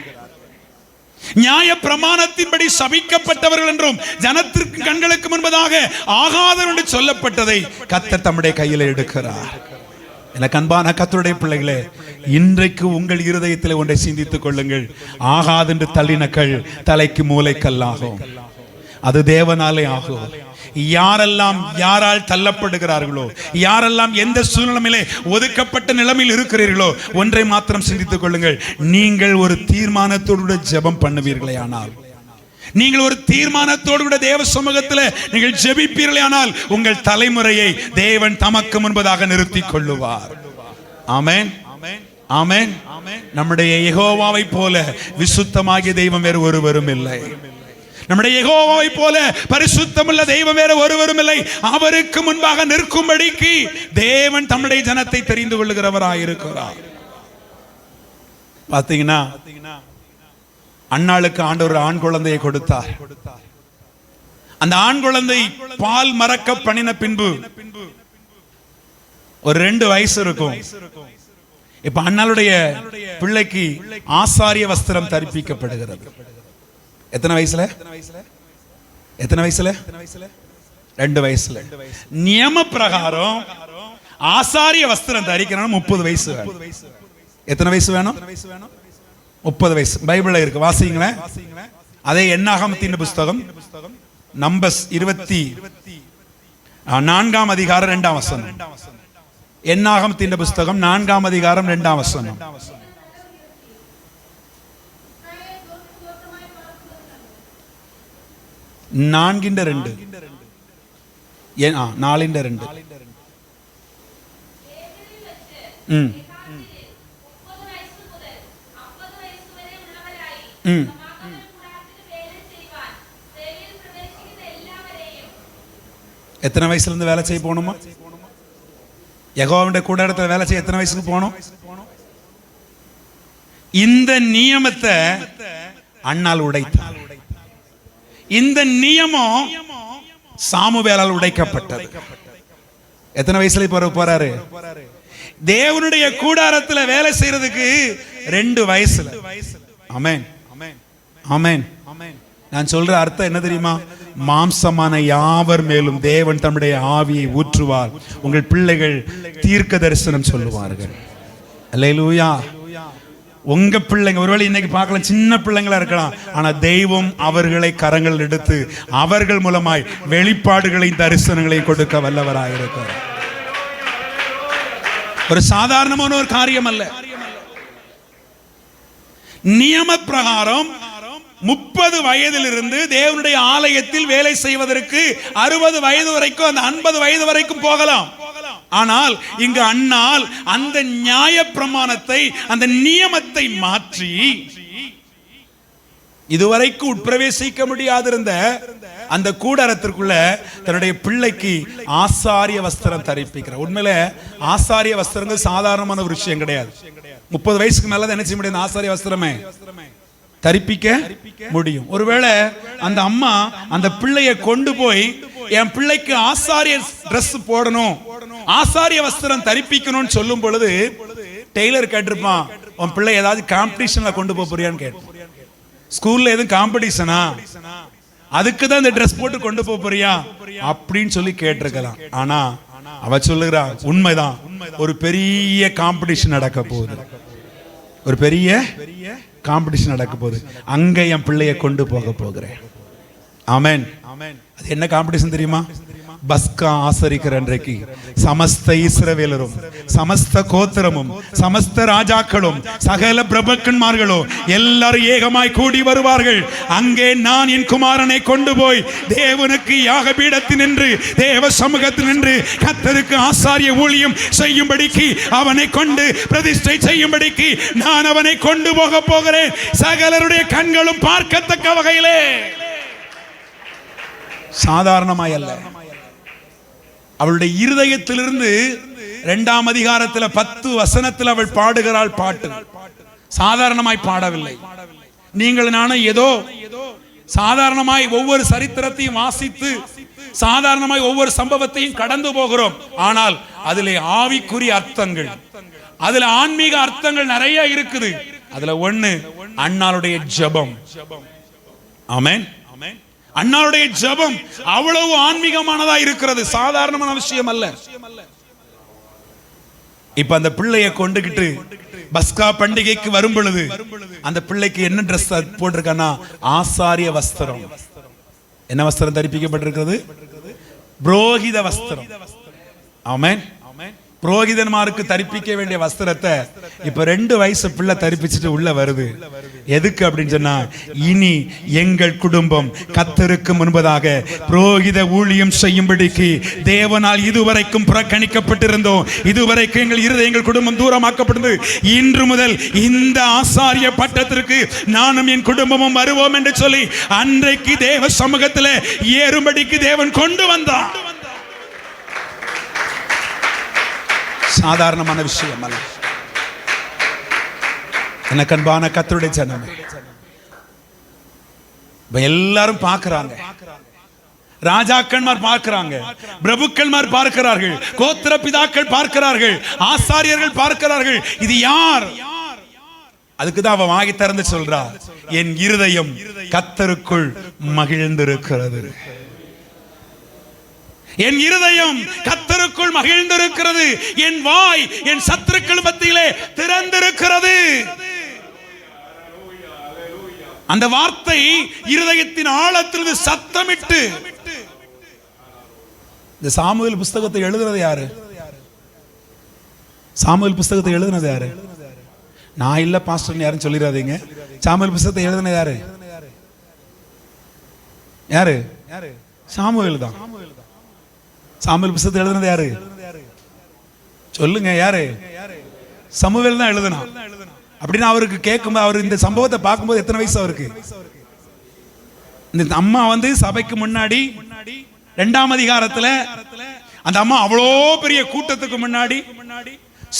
நியாய பிரமாணத்தின்படி சபிக்கப்பட்டவர்கள் என்றும் ஜனத்திற்கு கண்களுக்கு முன்பதாக ஆகாதவர் என்று சொல்லப்பட்டதை கர்த்தர் தம்முடைய கையில் எடுக்கிறார். எனக்கு அன்பான கர்த்தருடைய பிள்ளைகளே, இன்றைக்கு உங்கள் இருதயத்தில் ஒன்றை சிந்தித்துக் கொள்ளுங்கள். ஆகாதென்று தள்ளின கல் தலைக்கு மூளைக்கல்லாகும். அது தேவனாலே ஆகும். யாரெல்லாம் யாரால் தள்ளப்படுகிறார்களோ, யாரெல்லாம் எந்த சூழ்நிலையிலே ஒதுக்கப்பட்ட நிலைமையில் இருக்கிறீர்களோ, ஒன்றை மாத்திரம் சிந்தித்துக் கொள்ளுங்கள். நீங்கள் ஒரு தீர்மானத்தோடு ஜெபம் பண்ணுவீர்களே ஆனால், நீங்கள் ஒரு தீர்மானத்தோடு கூட தேவ சமூகத்தில் நீங்கள் ஜெபிப்பீர்களே ஆனால், உங்கள் தலைமுறையை தேவன் தமக்கு முன்பதாக நிறுத்திக் கொள்ளுவார். ஆமென், ஆமென். நம்முடைய யெகோவாவை போல விசுத்தமாகிய தெய்வம் வேறு ஒருவரும் இல்லை. நம்முடைய யெகோவாவை போல பரிசுத்தமுள்ள தெய்வம் வேறு ஒருவரும் இல்லை. அவருக்கு முன்பாக நிற்கும்படிக்கு தேவன் தம்முடைய ஜனத்தை தெரிந்து கொள்ளுகிறவராய் இருக்கிறார். பாத்தீங்கன்னா, அன்னாளுக்கு ஆண்டவர் ஆண் குழந்தையை கொடுத்தார். அந்த ஆண் குழந்தை பால் மறக்க பண்ணின பின்பு ஒரு 2 வயசு இருக்கும். இப்ப அண்ணாளுடைய பிள்ளைக்கு ஆசாரிய வஸ்திரம் தரிப்பிக்கப்படுகிறது. எத்தனை வயசுல? 2 வயசுல. நியம பிரகாரம் ஆசாரிய வஸ்திரம் தரிக்கணும் 30 வயசு வேணும். எத்தனை வயசு வேணும்? 30 வயசு. பைபிள்ல இருக்கு, வாசிங்களேன். அதே என்னாகமத்தின் புஸ்தகம் நம்பர்ஸ் 24ஆம் அதிகாரம் 2ஆம் வசனம். என்னாகமத்தின் புஸ்தகம் 4ஆம் அதிகாரம் 2ஆம் வசனம். 4:2. 4:2. எத்தனை வயசுல இருந்து வேலை செய்ய போகணுமா? யெகோவாவுடைய கூடாரத்தில் வேலை செய்ய எத்தனை வயசுக்கு போகணும்? இந்த நியமத்தை அண்ணால் உடைத்தார். இந்த நியமம் சாமுவேலால் உடைக்கப்பட்டது. எத்தனை வயசுல போறாரு? தேவனுடைய கூடாரத்தில் வேலை செய்யறதுக்கு 2 வயசுல. ஆமென், ஆமென். நான் சொல்ற அர்த்தம் என்ன தெரியுமா? மாம்சமான யாவர் மேலும் தேவன் தம்முடைய ஆவியை ஊற்றுவார். உங்கள் பிள்ளைகள் தீர்க்க தரிசனம் சொல்லுவார்கள். அல்லேலூயா. உங்க பிள்ளைங்க ஒருவேளை இன்னைக்கு பார்க்கலாம், சின்ன பிள்ளைங்களா இருக்கலாம், ஆனா தெய்வம் அவர்களை கரங்கள் எடுத்து அவர்கள் மூலமாய் வெளிப்பாடுகளையும் தரிசனங்களையும் கொடுக்க வல்லவராயிருக்கிறார். ஒரு சாதாரணமான ஒரு காரியம் அல்ல. நியம பிரகாரம் 30 வயதிலிருந்து தேவனுடைய ஆலயத்தில் வேலை செய்வதற்கு 60 வயது வரைக்கும், அந்த 50 வயது வரைக்கும் போகலாம். ஆனால் இங்கு அண்ணால் அந்த நியாய பிரமாணத்தை, அந்த நியமத்தை மாற்றி இதுவரைக்கும் உட்பிரவேசிக்க முடியாதிருந்த அந்த கூடாரத்திற்குள்ள தன்னுடைய பிள்ளைக்கு ஆசாரிய வஸ்திரம் தரிப்பிக்கிறார். உண்மையில ஆசாரிய வஸ்திரங்கள் சாதாரணமான ஒரு விஷயம் கிடையாது. 30 வயசுக்கு மேல என்ன செய்ய முடியாது? ஆசாரிய வஸ்திரமே தரிப்பிக்க முடியும். ஒருவேளை அந்த அம்மா அந்த பிள்ளைய கொண்டு போய், என் பிள்ளைக்கு ஆசாரிய டிரெஸ் போடணும், ஆசாரிய வஸ்திரம் தரிப்பிக்கணும்னு சொல்லும் பொழுது டெய்லர் கேட்டிருப்பான், உன் பிள்ளை ஏதாவது காம்படிஷன்ல கொண்டு போறியான்னு கேட்பான். ஸ்கூல்ல எதுவும் காம்படிஷனா, அதுக்கு தான் இந்த ட்ரெஸ் போட்டு கொண்டு போறியா அப்படின்னு சொல்லி கேட்டிருக்கலாம். ஆனா அவ சொல்லுகிறா, உண்மைதான், ஒரு பெரிய காம்படிஷன் நடக்க போகுது, ஒரு பெரிய காம்படிஷன் நடக்க போகுது, அங்க என் பிள்ளைய கொண்டு போக போகிறேன். ஆமென். அது என்ன காம்படிஷன் தெரியுமா? பஸ்கா ஆசரிக்கிற அன்றைக்கு சமஸ்த இஸ்ரவேலரும், சமஸ்த கோத்திரமும், சமஸ்த ராஜாக்களும், சகல பிரபுக்கன்மார்களும் எல்லாரும் ஏகமாய் கூடி வருவார்கள். அங்கே நான் என் குமாரனை கொண்டு போய் தேவனுக்கு யாக பீடத்தில் நின்று, தேவ சமூகத்தில் நின்று கர்த்தருக்கு ஆசாரிய ஊழியம் செய்யும்படிக்கு, அவனை கொண்டு பிரதிஷ்டை செய்யும்படிக்கு நான் அவனை கொண்டு போக போகிறேன். சகலருடைய கண்களும் பார்க்கத்தக்க வகையிலே, சாதாரணமாய் அல்ல. அவளுடைய இருதயத்திலிருந்து 2ஆம் அதிகாரத்தில் 10 வசனத்தில் அவள் பாடுகிறாள் பாட்டு. சாதாரணமாய் பாடவில்லை. நீங்கள் நானும் ஏதோ சாதாரணமாய் ஒவ்வொரு சரித்திரத்தையும் வாசித்து சாதாரணமாய் ஒவ்வொரு சம்பவத்தையும் கடந்து போகிறோம். ஆனால் அதிலே ஆவிக்குரிய அர்த்தங்கள், அதுல ஆன்மீக அர்த்தங்கள் நிறைய இருக்குது. அதுல ஒண்ணு அன்னாளுடைய ஜெபம். ஆமென். அன்னாளுடைய ஜெபம் அவ்வளவு ஆன்மீகமானதா இருக்கிறது, சாதாரணமான விஷயம் அல்ல. இப்ப அந்த பிள்ளைய கொண்டுகிட்டு பஸ்கா பண்டிகைக்கு வரும் பொழுது அந்த பிள்ளைக்கு என்ன ட்ரெஸ் போட்டிருக்கானா, ஆசாரிய வஸ்திரம். என்ன வஸ்திரம் தரிப்பிக்கப்பட்டிருக்கிறது? புரோகித வஸ்திரம். ஆமென். புரோகிதன்மாருக்கு தரிப்பிக்க வேண்டிய வஸ்திரத்தை இப்ப 2 வயசு பிள்ளை தரிப்பிச்சுட்டு உள்ள வருது. எதுக்கு அப்படின்னு சொன்னா, இனி எங்கள் குடும்பம் கர்த்தருக்கு முன்பதாக புரோகித ஊழியம் செய்யும்படிக்கு தேவனால் இதுவரைக்கும் புறக்கணிக்கப்பட்டிருந்தோம், இதுவரைக்கும் எங்கள் இருதயங்கள் குடும்பம் தூரமாக்கப்பட்டது. இன்று முதல் இந்த ஆசாரிய பட்டத்திற்கு நானும் என் குடும்பமும் வருவோம் என்று சொல்லி அன்றைக்கு தேவ சமூகத்தில் ஏறும்படிக்கு தேவன் கொண்டு வந்தார். சாதாரணமான விஷயம் அல்ல. எனக்கு அன்பான கர்த்தருடைய ஜனமே, எல்லாரும் பார்க்கிறாங்க, ராஜாக்கன்மார் பார்க்கிறாங்க, பிரபுக்கள்மார் பார்க்கிறார்கள், கோத்திர பிதாக்கள் பார்க்கிறார்கள், ஆசாரியர்கள் பார்க்கிறார்கள். இது யார்? அதுக்குதான் அவன் வாங்கி திறந்து சொல்றா, என் இருதயம் கர்த்தருக்குள் மகிழ்ந்திருக்கிறது. என் இருதயம் கர்த்தருக்குள் மகிழ்ந்திருக்கிறது, என் வாய் என் சத்துருக்கள் மத்தியிலே திறந்திருக்கிறது. அந்த வார்த்தை இருதயத்தின் ஆழத்தில் சத்தமிட்டு. இந்த சாமுவேல் புஸ்தகத்தை எழுதுனது யாரு? சாமுவேல் புஸ்தகத்தை எழுதுனது யாரு? நான் இல்ல பாஸ்டர் யாரும் சொல்லிடாதீங்க. சாமுவேல் புஸ்தகத்தை எழுதுனது யாரு? யாரு? சாமுவேல் தான். சாமுவேல் புஸ்தகத்தை எழுதுனது யாரு? சொல்லுங்க, யாரு? சமுவேல் தான் எழுதுனான். அப்படின்னா அவருக்கு கேட்கும்போது, அவர் இந்த சம்பவத்தை பார்க்கும்போது எத்தனை வயசு அவருக்கு? இந்த அம்மா வந்து சபைக்கு முன்னாடி 2ஆம் அதிகாரத்துல அந்த அம்மா அவ்வளோ பெரிய கூட்டத்துக்கு முன்னாடி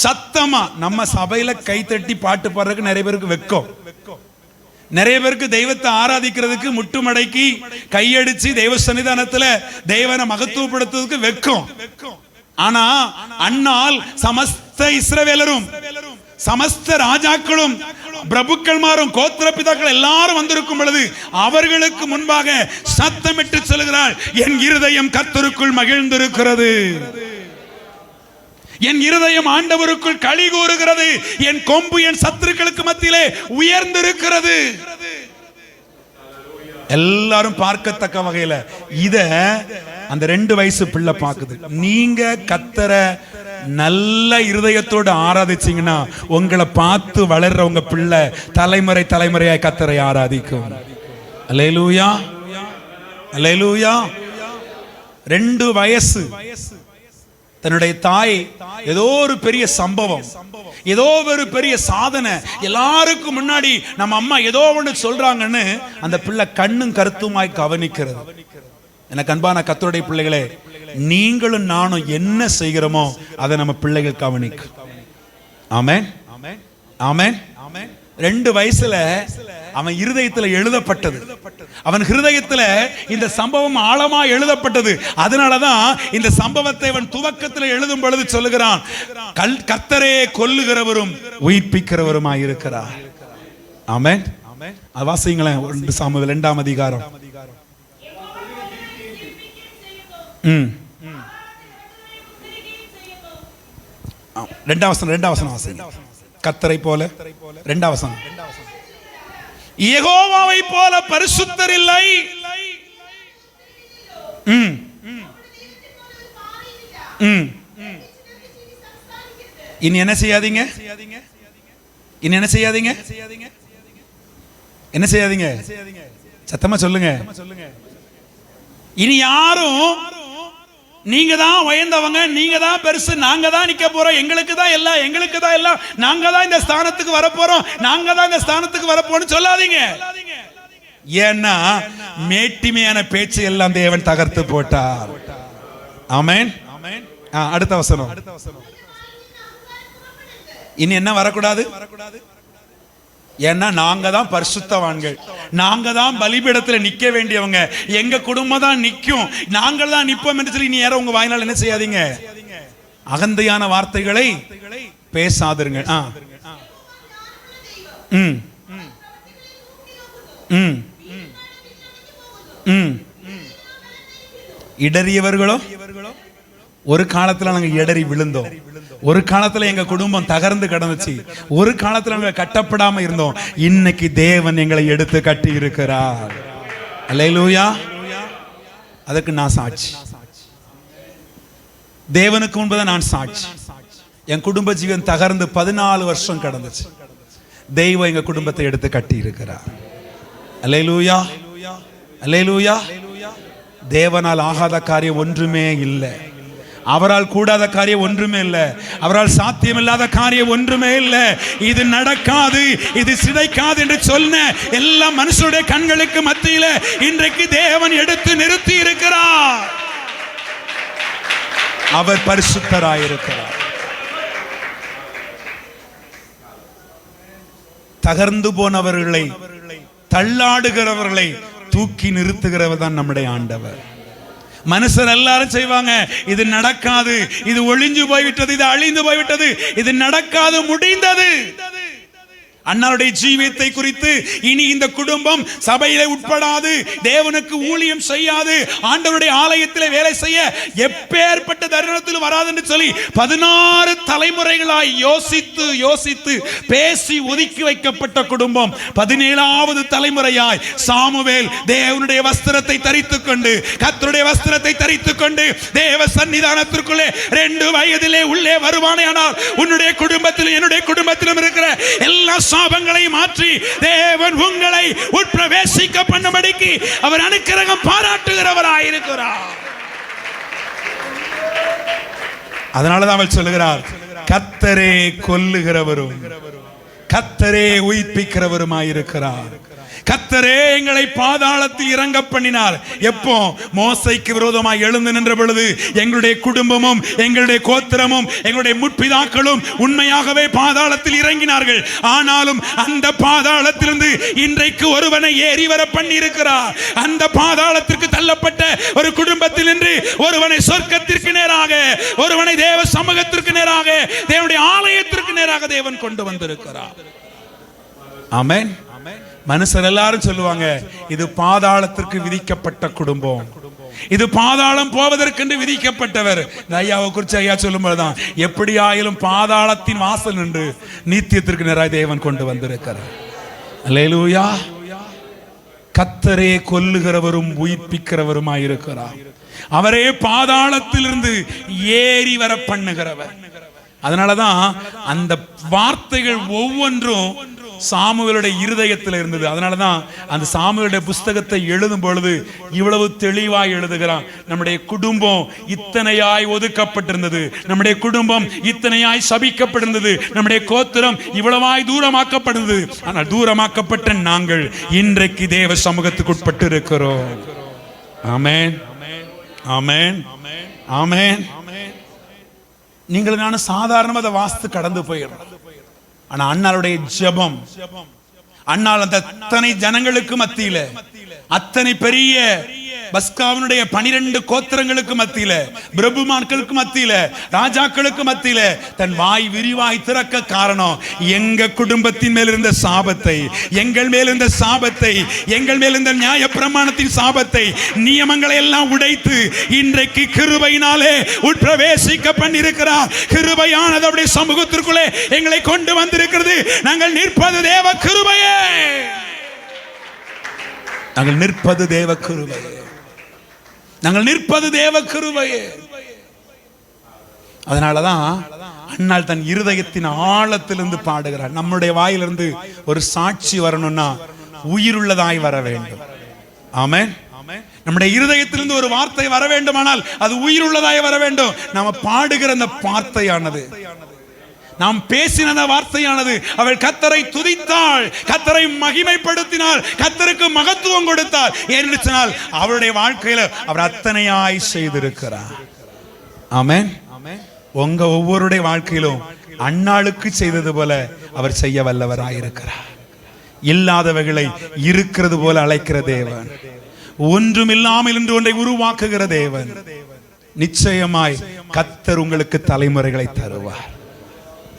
சத்தமா, நம்ம சபையில கைத்தட்டி பாட்டு பாடுறதுக்கு நிறைய பேருக்கு வெக்கம், நிறைய பேருக்கு தெய்வத்தை ஆராதிக்கிறதுக்கு முட்டுமடக்கி கையடிச்சு தெய்வ சன்னிதானத்துல தெய்வனை மகத்துவப்படுத்துறதுக்கு வெக்கம். ஆனா அன்னால் சமஸ்த இஸ்ரவேலரும் சமஸ்த ராஜாக்களும் பிரபுக்கள்மாரும் கோத்திர பிதாக்கள் எல்லாரும் வந்திருக்கும் பொழுது அவர்களுக்கு முன்பாக சத்தமிட்டு சொல்கிறாள், என் இருதயம் கர்த்தருக்குள் மகிழ்ந்திருக்கிறது, என் இருதயம் ஆண்டவருக்குள் களி கூறுகிறது, என் கொம்பு என் சத்துருக்களுக்கு மத்தியிலே உயர்ந்திருக்கிறது. எல்லாரும் பார்க்கத்தக்க வகையில இத அந்த 2 வயசு பிள்ளை பார்க்குது. நீங்க கர்த்தரை நல்ல இருதயத்தோடு ஆராதிச்சீங்கன்னா உங்களை பார்த்து வளர்ற உங்க பிள்ளை தலைமுறை தலைமுறையாய் கர்த்தரை ஆராதிக்கும். அல்லேலூயா, அல்லேலூயா. 2 வயசு தன்னுடைய தாய் ஏதோ ஒரு பெரிய சம்பவம், ஏதோ ஒரு பெரிய சாதனை, எல்லாருக்கும் முன்னாடி நம்ம அம்மா ஏதோ ஒன்று சொல்றாங்கன்னு அந்த பிள்ளை கண்ணும் கருத்துமாய் கவனிக்கிறது. எனக்கு அன்பான கர்த்தருடைய பிள்ளைகளே, நீங்களும் நானும் என்ன செய்கிறோமோ அதை நம்ம பிள்ளைகள் கவனிக்கும். ஆமென், ஆமென். 2 வயசுல அவன் இருதயத்துல எழுதப்பட்டது, அவன் ஹிருதயத்துல இந்த சம்பவம் ஆழமா எழுதப்பட்டது. அதனாலதான் இந்த சம்பவத்தை அவன் துவக்கத்தில் எழுதும் பொழுது சொல்லுகிறான், கர்த்தரே கொல்லுகிறவரும் உயிர்ப்பிக்கிறவருமாய் இருக்கிறார். ஆமென். அது வாசிங்களேன், 1 சாமுவேல் 2ஆம் அதிகாரம். ரெண்டாம் வசனம் வாசிங்க. கர்த்தரை போல 2ஆம் வசனம், யெகோவாவை போல பரிசுத்தர் இல்லை. இனி என்ன செய்யாதீங்க? இனி என்ன செய்யாதீங்க? என்ன செய்யாதீங்க? சத்தமா சொல்லுங்க. இனி யாரும் நீங்க தான் உயர்ந்தவங்க, நீங்க தான் பெருசு, நாங்க தான் நிக்க போறோம், எங்களுக்கு தான் எல்லாம், எங்களுக்கு தான் எல்லாம், நாங்க தான் இந்த ஸ்தானத்துக்கு வர போறோம், நாங்க தான் இந்த ஸ்தானத்துக்கு வர போறோம்னு சொல்லாதீங்க. ஏன்னா மேட்டிமையான பேச்சு எல்லாம் தேவன் தகர்த்து போட்டார். ஆமென். அடுத்த வசனம், இனி என்ன வரக்கூடாது? ஏன்னா நாங்க தான் பரிசுத்தவான்கள், நாங்க தான் பலிபீடத்துல நிக்க வேண்டியவங்க, எங்க குடும்பம் தான் நிக்கும், நாங்கள் தான் நிப்போம் என்று சொல்லி நீ யாரோ உங்க வாயினால் என்ன செய்யாதீங்க, அகந்தையான வார்த்தைகளை பேசாதிருங்க. இடறியவர்களோ ஒரு காலத்துல நாங்க இடறி விழுந்தோம், ஒரு காலத்துல எங்க குடும்பம் தகர்ந்து கிடந்துச்சு, ஒரு காலத்துல நாங்க கட்டப்படாம இருந்தோம். இன்னைக்கு தேவன் எங்களை எடுத்து கட்டி இருக்கிறார். அல்லேலூயா. அதுக்கு நான் சாட்சி, தேவனுக்கு முன்பதான் நான் சாட்சி. என் குடும்ப ஜீவன் தகர்ந்து 14 வருஷம் கடந்துச்சு. தெய்வம் எங்க குடும்பத்தை எடுத்து கட்டி இருக்கிறார். அல்லேலூயா, அல்லேலூயா. தேவனால் ஆகாத காரியம் ஒன்றுமே இல்லை, அவரால் கூடாத காரியம் ஒன்றுமே இல்லை, அவரால் சாத்தியமில்லாத காரியம் ஒன்றுமே இல்லை. இது நடக்காது, இது சிதைக்காது என்று சொன்ன எல்லா மனுஷருடைய கண்களுக்கு மத்தியில இன்றைக்கு தேவன் எடுத்து நிறுத்தி இருக்கிறார். அவர் பரிசுத்தராயிருக்கிறார். தகர்ந்து போனவர்களை, தள்ளாடுகிறவர்களை தூக்கி நிறுத்துகிறவர் தான் நம்முடைய ஆண்டவர். மனுஷர் எல்லாரும் செய்வாங்க, இது நடக்காது, இது ஒளிஞ்சு போய்விட்டது, இது அழிந்து போய்விட்டது, இது நடக்காது, முடிந்தது. அண்ணாருடைய ஜீவியத்தை குறித்து இனி இந்த குடும்பம் சபையிலே உட்படாது, தேவனுக்கு ஊழியம் செய்யாது, ஆண்டவருடைய ஆலயத்திலே வேலை செய்ய எப்பேற்பட்ட தருணத்தில் வராது என்று சொல்லி 16 தலைமுறைகளாய் யோசித்து யோசித்து பேசி ஒதுக்கி வைக்கப்பட்ட குடும்பம் 17வது தலைமுறையாய் சாமுவேல் தேவனுடைய வஸ்திரத்தை தரித்துக் கொண்டு, கர்த்தருடைய வஸ்திரத்தை தரித்துக் கொண்டு தேவ சன்னிதானத்திற்குள்ளே 2 வயதிலே உள்ளே வருவானேயானால் உன்னுடைய குடும்பத்திலும் என்னுடைய குடும்பத்திலும் இருக்கிற எல்லா சாபங்களை மாற்றி தேவன் உங்களை உட்பிரவேசிக்க பண்ணும்படிக்கு அவர் அனுக்கிரகம் பாராட்டுகிறவராயிருக்கிறார். அதனாலதான் அவர் சொல்லுகிறார், கர்த்தரே கொல்லுகிறவரும் கர்த்தரே உயிர்ப்பிக்கிறவருமாயிருக்கிறார். கர்த்தரே எங்களை பாதாளத்தில் இறங்க பண்ணினார். எப்போ? மோசைக்கு விரோதமாக எழுந்து நின்ற பொழுது எங்களுடைய குடும்பமும் எங்களுடைய கோத்திரமும் எங்களுடைய முற்பிதாக்களும் உண்மையாகவே பாதாளத்தில் இறங்கினார்கள். ஆனாலும் அந்த பாதாளத்திலிருந்து இன்றைக்கு ஒருவனை ஏறி வர பண்ணி இருக்கிறார். அந்த பாதாளத்திற்கு தள்ளப்பட்ட ஒரு குடும்பத்தில் நின்று ஒருவனை சொர்க்கத்திற்கு நேராக, ஒருவனை தேவ சமூகத்திற்கு நேராக, தேவனுடைய ஆலயத்திற்கு நேராக தேவன் கொண்டு வந்திருக்கிறார். ஆமென். மனுஷர் எல்லாரும் சொல்லுவாங்க, இது பாதாளத்திற்கு விதிக்கப்பட்ட குடும்பம், இது பாதாளம் போவதற்கென்று விதிக்கப்பட்டவர். ஐயாவை குறித்து ஐயா சொல்லும்போதுதான் எப்படி ஆயிலும் பாதாளத்தின் வாசல் நின்று நித்தியத்திற்கு நேராக தேவன் கொண்டு வந்திருக்கிறார். அல்லேலூயா. கர்த்தரே கொல்லுகிறவரும் உயிர்ப்பிக்கிறவருமாய் இருக்கிறார். அவரே பாதாளத்திலிருந்து ஏறி வர பண்ணுகிறவர். அதனாலதான் அந்த வார்த்தைகள் ஒவ்வொன்றும் சாமுவேலுடைய இருதயத்தில் இருந்தது. அதனாலதான் அந்த சாமுவேலுடைய புஸ்தகத்தை எழுதும் பொழுது இவ்வளவு தெளிவாய் எழுதுகிறான். நம்முடைய குடும்பம் இத்தனையாய் ஒதுக்கப்பட்டிருந்தது, நம்முடைய குடும்பம் இத்தனையாய் சபிக்கப்பட்டிருந்தது, நம்முடைய கோத்திரம் இவ்வளவாய் தூரமாக்கப்பட்டிருந்தது. ஆனால் தூரமாக்கப்பட்ட நாங்கள் இன்றைக்கு தேவ சமூகத்துக்கு உட்பட்டு இருக்கிறோம். ஆமென், ஆமென், ஆமென். நீங்கள் நானும் சாதாரணமாக அதை வாஸ்து கடந்து போயிடும். ஆனா அண்ணாளுடைய ஜெபம், அண்ணாள் அந்த அத்தனை ஜனங்களுக்கு மத்தியில, அத்தனை பெரிய பஸ்காவினுடைய 12 கோத்திரங்களுக்கு மத்தியில, பிரபுமான்களுக்கு மத்தியில, ராஜாக்களுக்கு மத்தியில தன் வாய் விரிவாய் திறக்க காரணம் எங்க குடும்பத்தின் மேல் இருந்த சாபத்தை, எங்கள் மேல் இருந்த சாபத்தை, எங்கள் மேல் இருந்த நியாய பிரமாணத்தின் சாபத்தை, நியமங்களை எல்லாம் உடைத்து இன்றைக்கு கிருபையினாலே உட்பிரவேசிக்க பண்ணியிருக்கிறார். கிருபையானது அவருடைய சமூகத்திற்குள்ளே எங்களை கொண்டு வந்திருக்கிறது. நாங்கள் நிற்பது தேவ கிருபையே, நாங்கள் நிற்பது தேவ கிருபையே, நாங்கள் நிற்பது தேவ கிருபையே. அதனாலதான் அண்ணாள் தன் இருதயத்தின் ஆழத்திலிருந்து பாடுகிறார். நம்முடைய வாயிலிருந்து ஒரு சாட்சி வரணும்னா உயிருள்ளதாய் வர வேண்டும். ஆமென். நம்முடைய இருதயத்திலிருந்து ஒரு வார்த்தை வர வேண்டுமானால் அது உயிருள்ளதாய் வர வேண்டும். நாம பாடுகிற அந்த வார்த்தையானது, நாம் பேசின வார்த்தையானது, அவள் கர்த்தரை துதித்தாள், கர்த்தரை மகிமைப்படுத்தினாள், கர்த்தருக்கு மகத்துவம் கொடுத்தாள். ஏன்னு சொன்னால் அவருடைய வாழ்க்கையில அவர் அத்தனையாய் செய்திருக்கிறார். ஆமென். உங்க ஒவ்வொருடைய வாழ்க்கையிலும் அண்ணாளுக்கு செய்தது போல அவர் செய்ய வல்லவராயிருக்கிறார். இல்லாதவைகளை இருக்கிறது போல அழைக்கிற தேவன், ஒன்றும் இல்லாமல் என்று ஒன்றை உருவாக்குகிற தேவன். நிச்சயமாய் கர்த்தர் உங்களுக்கு தலைமுறைகளை தருவார்.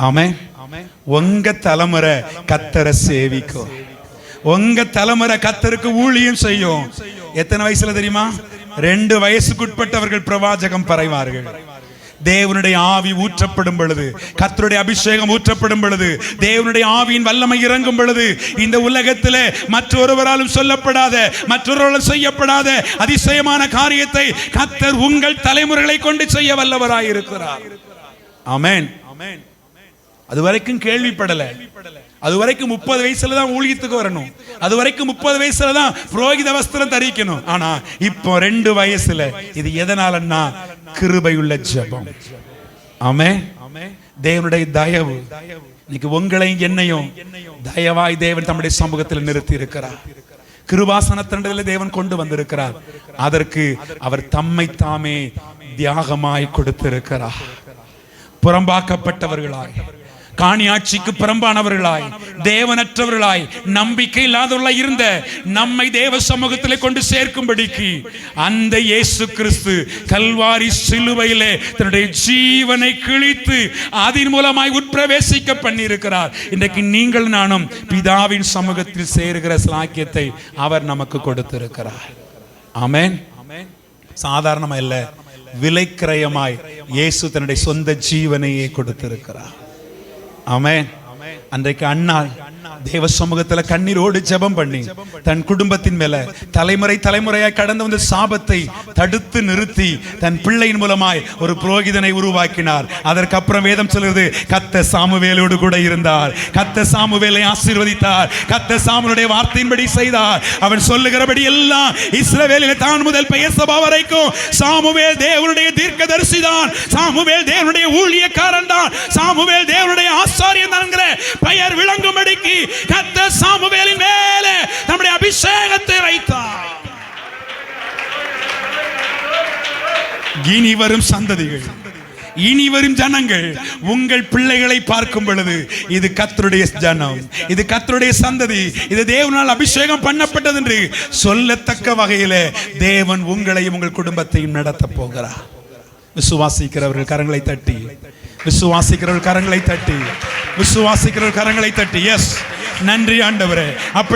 ஆமென். உங்க தலைமுறை கத்தரை சேவிக்கும், உங்க தலைமுறை கத்தருக்கு ஊழியம் செய்யும். எத்தனை வயசுல தெரியுமா? 2 வயசுக்குட்பட்டவர்கள் பிரவாசகம் பறைவார்கள். தேவனுடைய ஆவி ஊற்றப்படும் பொழுது, கர்த்தருடைய அபிஷேகம் ஊற்றப்படும் பொழுது, தேவனுடைய ஆவியின் வல்லமை இறங்கும் பொழுது, இந்த உலகத்திலே மற்றொருவராலும் சொல்லப்படாத, மற்றொருவராலும் செய்யப்படாத அதிசயமான காரியத்தை கர்த்தர் உங்கள் தலைமுறைகளை கொண்டு செய்ய வல்லவராய் இருக்கிறார். ஆமென். அது வரைக்கும் கேள்விப்படல. அது வரைக்கும் 30 வயசுல தான் ஊழியத்துக்கு வரணும். அது வரைக்கும் 30 வயசுல தான் புரோகித வஸ்திரம் தரிக்கணும். ஆனா இப்போ 2 வயசுல இது எதனாலன்னா கிருபையுள்ள ஜெபம். ஆமென். தேவனுடைய தயவு இன்னைக்கு உங்களையும் என்னையும் தயவாய் தேவன் தம்முடைய சமூகத்தில் நிறுத்தி இருக்கிறார். கிருபாசனத்திலே தேவன் கொண்டு வந்திருக்கிறார். அதற்கு அவர் தம்மை தாமே தியாகமாய் கொடுத்திருக்கிறார். புறம்பாக்கப்பட்டவர்களாய், காணியாட்சிக்கு புறம்பானவர்களாய், தேவனற்றவர்களாய், நம்பிக்கை இல்லாதவர்களாய் இருந்த நம்மை தேவ சமூகத்திலே கொண்டு சேர்க்கும்படிக்கு அந்த இயேசு கிறிஸ்து கல்வாரி சிலுவையிலே தன்னுடைய ஜீவனை கிழித்து அதன் மூலமாய் உட்பிரவேசிக்க பண்ணியிருக்கிறார். இன்றைக்கு நீங்கள் நானும் பிதாவின் சமூகத்தில் சேருகிற சாக்கியத்தை அவர் நமக்கு கொடுத்திருக்கிறார். ஆமென். சாதாரணமா இல்ல, விலைக்கிரயமாய் இயேசு தன்னுடைய சொந்த ஜீவனையே கொடுத்திருக்கிறார். ஆமென். அன்றைக்கு அன்னாள் தேவ சமூகத்துல கண்ணீரோடு ஜெபம் பண்ணி தன் குடும்பத்தின் மேல தலைமுறையாய் கடந்து வந்த சாபத்தை தடுத்து நிறுத்தி தன் பிள்ளையின் மூலமாய் ஒரு புரோகிதனை உருவாக்கினார். அதற்கப்புறம் வேதம் சொல்கிறது, கர்த்தர் சாமுவேலோடு கூட இருந்தார். கர்த்தர் சாமுவேலை ஆசீர்வதித்தார். கர்த்தர் சாமுவேலுடைய வார்த்தையின்படி செய்தார். அவன் சொல்லுகிறபடி எல்லாம் இஸ்ரவேலிலே தான் முதல் பெயர் சபா வரைக்கும் சாமுவேல் தேவனுடைய தீர்க்கதரிசி தான், சாமுவேல் தேவனுடைய ஊழியக்காரன் தான், சாமுவேல் தேவனுடைய ஆசாரியன் என்கிற பெயர் விளங்கும்படிக்கு கர்த்தர் சாமுவேலின் மேலே நம்முடைய அபிஷேகத்தை வைத்தார். இனி வரும் சந்ததிகள், இனி வரும் ஜனங்கள் உங்கள் பிள்ளைகளை பார்க்கும் பொழுது இது கர்த்தருடைய ஜனம், இது கர்த்தருடைய சந்ததி, இது தேவனால் அபிஷேகம் பண்ணப்பட்டது என்று சொல்லத்தக்க வகையிலே தேவன் உங்களையும் உங்கள் குடும்பத்தையும் நடத்த போகிறார். விசுவாசிக்கிறவர்கள் கரங்களை தட்டி, விசுவாசிக்கிறவர்கள் கரங்களை தட்டி, விசுவாசிக்கிறவர்கள் கரங்களை தட்டி. எஸ், நன்றி ஆண்டவரே. அப்படி